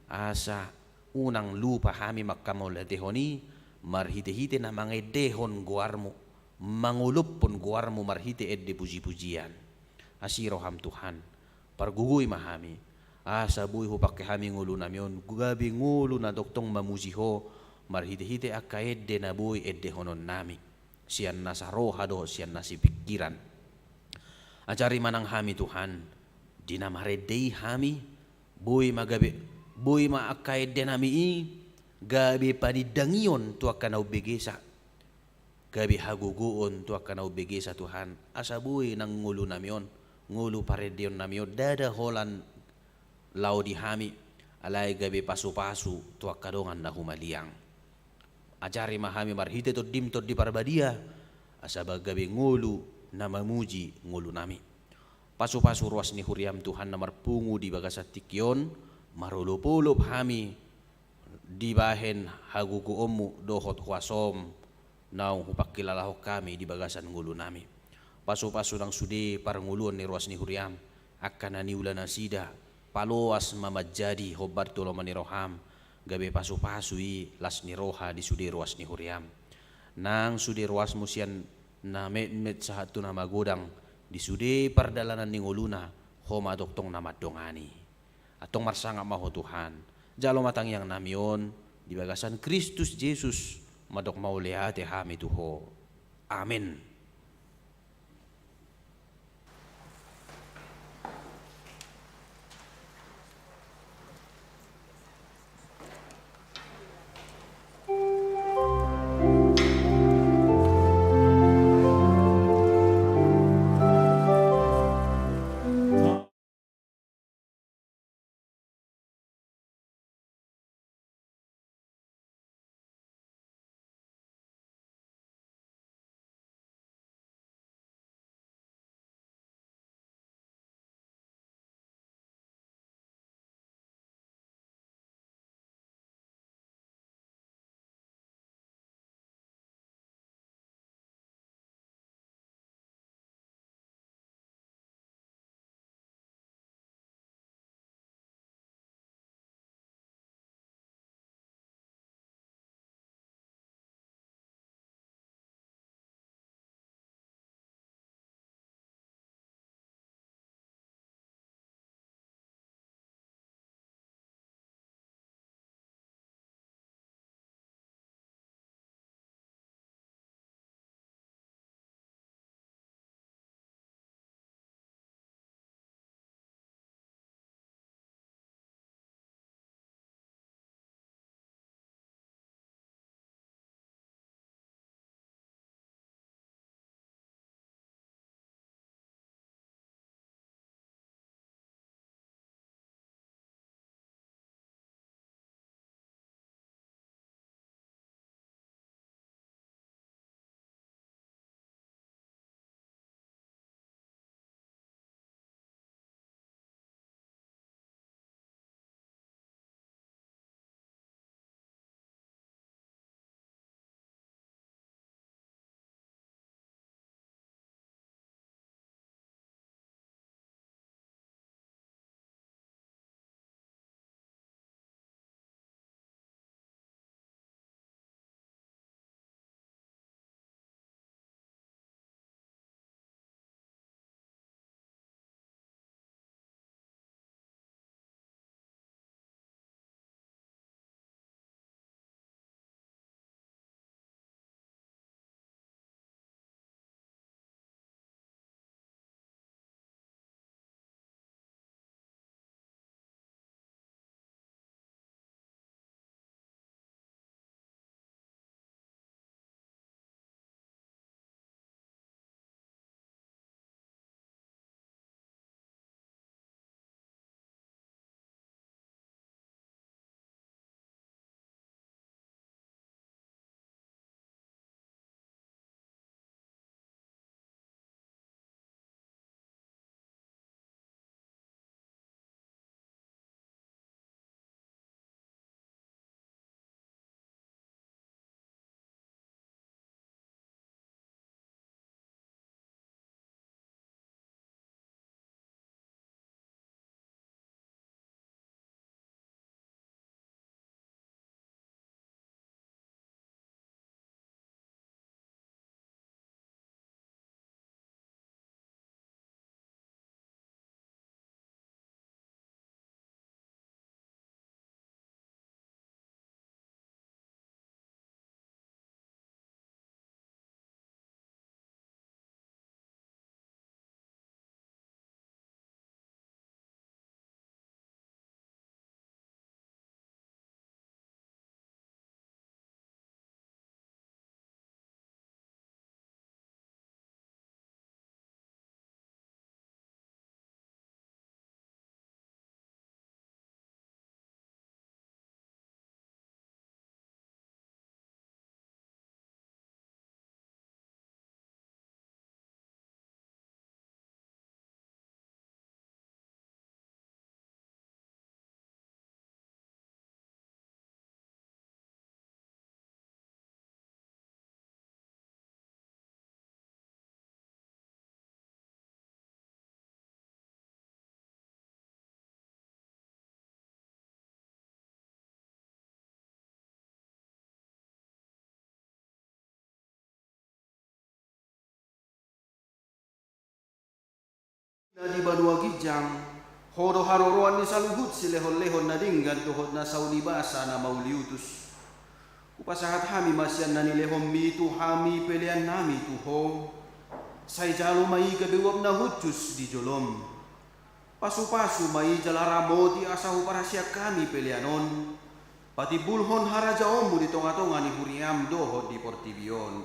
asa unang lupa hami makamaulate honi marhite-hite na mangedehon guarmu mangulupon guarmu marhite edde puji-pujian asiro ham Tuhan pargugui mahami asa bui ho pakke hami ngulu namion gabi ngulu na doktong mamuji ho marhite-hite akka edde na boy edde honon nami. Sian nasa roha do sian nasi pikiran. Ajari manang hami Tuhan, dinamaredei hami, boy ma akka edde nami gabi panidangion tu akan au begesa. Gabi haguguon tu akan au begesa Tuhan. Asa boy nang ngulu namion, ngulu paredion namion, dada holan lau di hami, alai gabi pasu-pasu tu akadongan na humaliang. Ajari mahami marhite to dim to di parbadia, asa gabi ngulu na mamuji ngulu nami. Pasu-pasu ruas ni huriam Tuhan na marpungu di bagasat tikyon, marulupulup hami di bahen hagugu omu dohot huasom naung hupakilalaho kami di bagasan ngulu nami. Pasu-pasu nang sudi paranguluan ni ruas ni huriam akan naniulan nasida paloas mamajadi hobar tulo maniroham gabe pasu-pasu las ni roha di sudi ruas ni huriam. Nang sudi ruas musian na met sahatu na magodang di sudi pardalanan ni nguluna homa doktong na madongani. Atong marsanga maho Tuhan. Jalo matang yang namion di bagasan Kristus Yesus madok mauliate hami tuho. Amin. Di Banua Gijang, horo haroroan ni saluhut si lehon-lehon na dinggan tuhod na saulibasa na mauliutus. Kupasahat hami masyan na nilehom mitu hami pelian nami tuho. Say jalo mai kabiwab na hutjus di jolom. Pasu-pasu mai jalaramoti asahu para siya kami pelianon. Pati bulhon harajaomu di tonga-tonga ni huriam dohod di Portibion.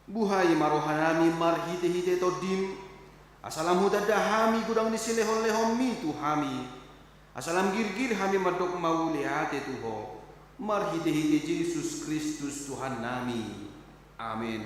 Buhay marohanami marhite-hite todim. Asalam hudada hami gudang di silehon-lehon mitu hami. Asalam girgir hami mardok mauliate tuho. Marhite-hite Yesus Kristus Tuhan nami. Amin.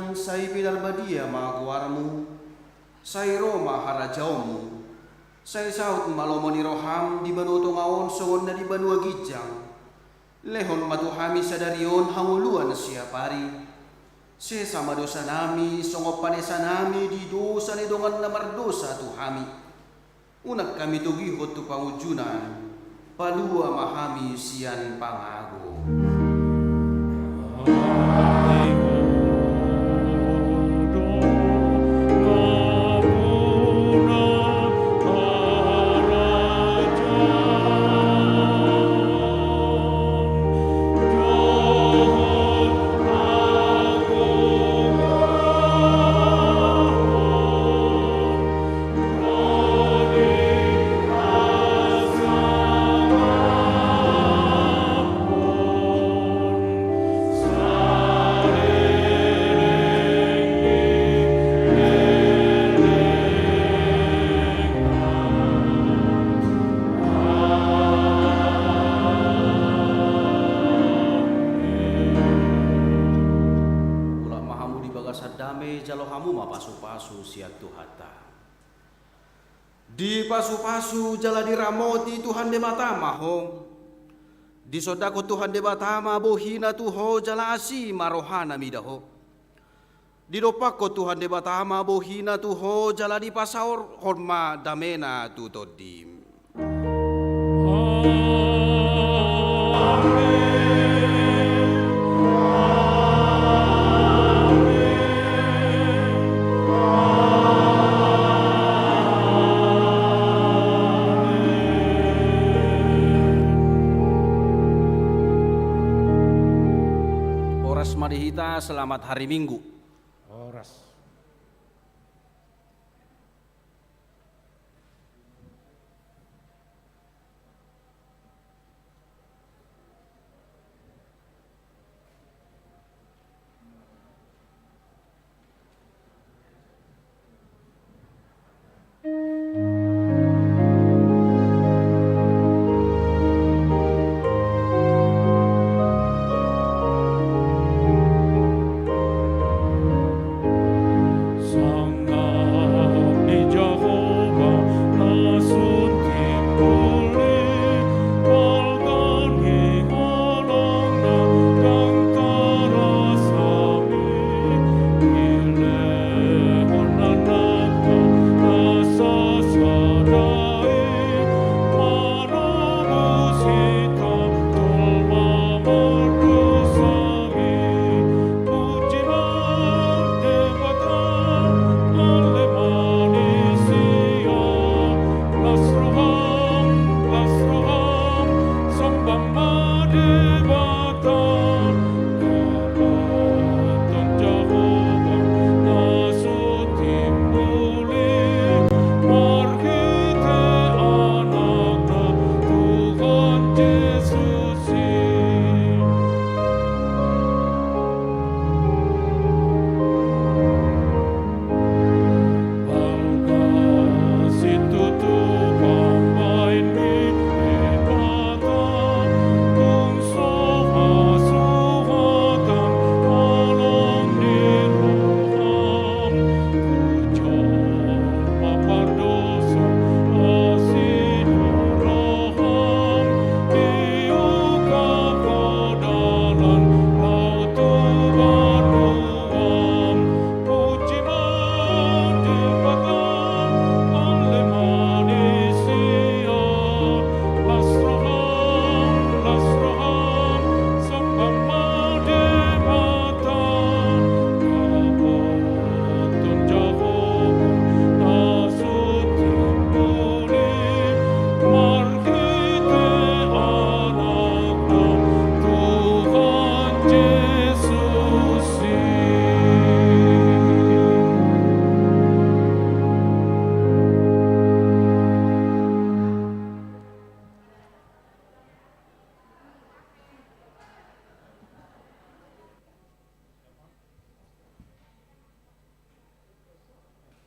Say pinarbadia mga kuwarmu, say Roma harajawmu, say saut malomo ni Roham di banuto ngaon songon na di Banua Gijang, lehon matuhami sa darion hanguluan siya pari, sesa madosa nami songop panesa nami di dosa ni dongan na mardosa tuhami, unak kami tugihot tu pangujunan, palua mahami siyan pangago. Pasu-pasu siat Tuhata. Di pasu-pasu jala diramoti Tuhan de matama hong. Di sodako Tuhan de matama bohina tuho jala asi marohana midaho. Di dopako Tuhan de matama bohina tuho jala di pasaur horma damena tutodim. Marihita, selamat hari Minggu. Oras.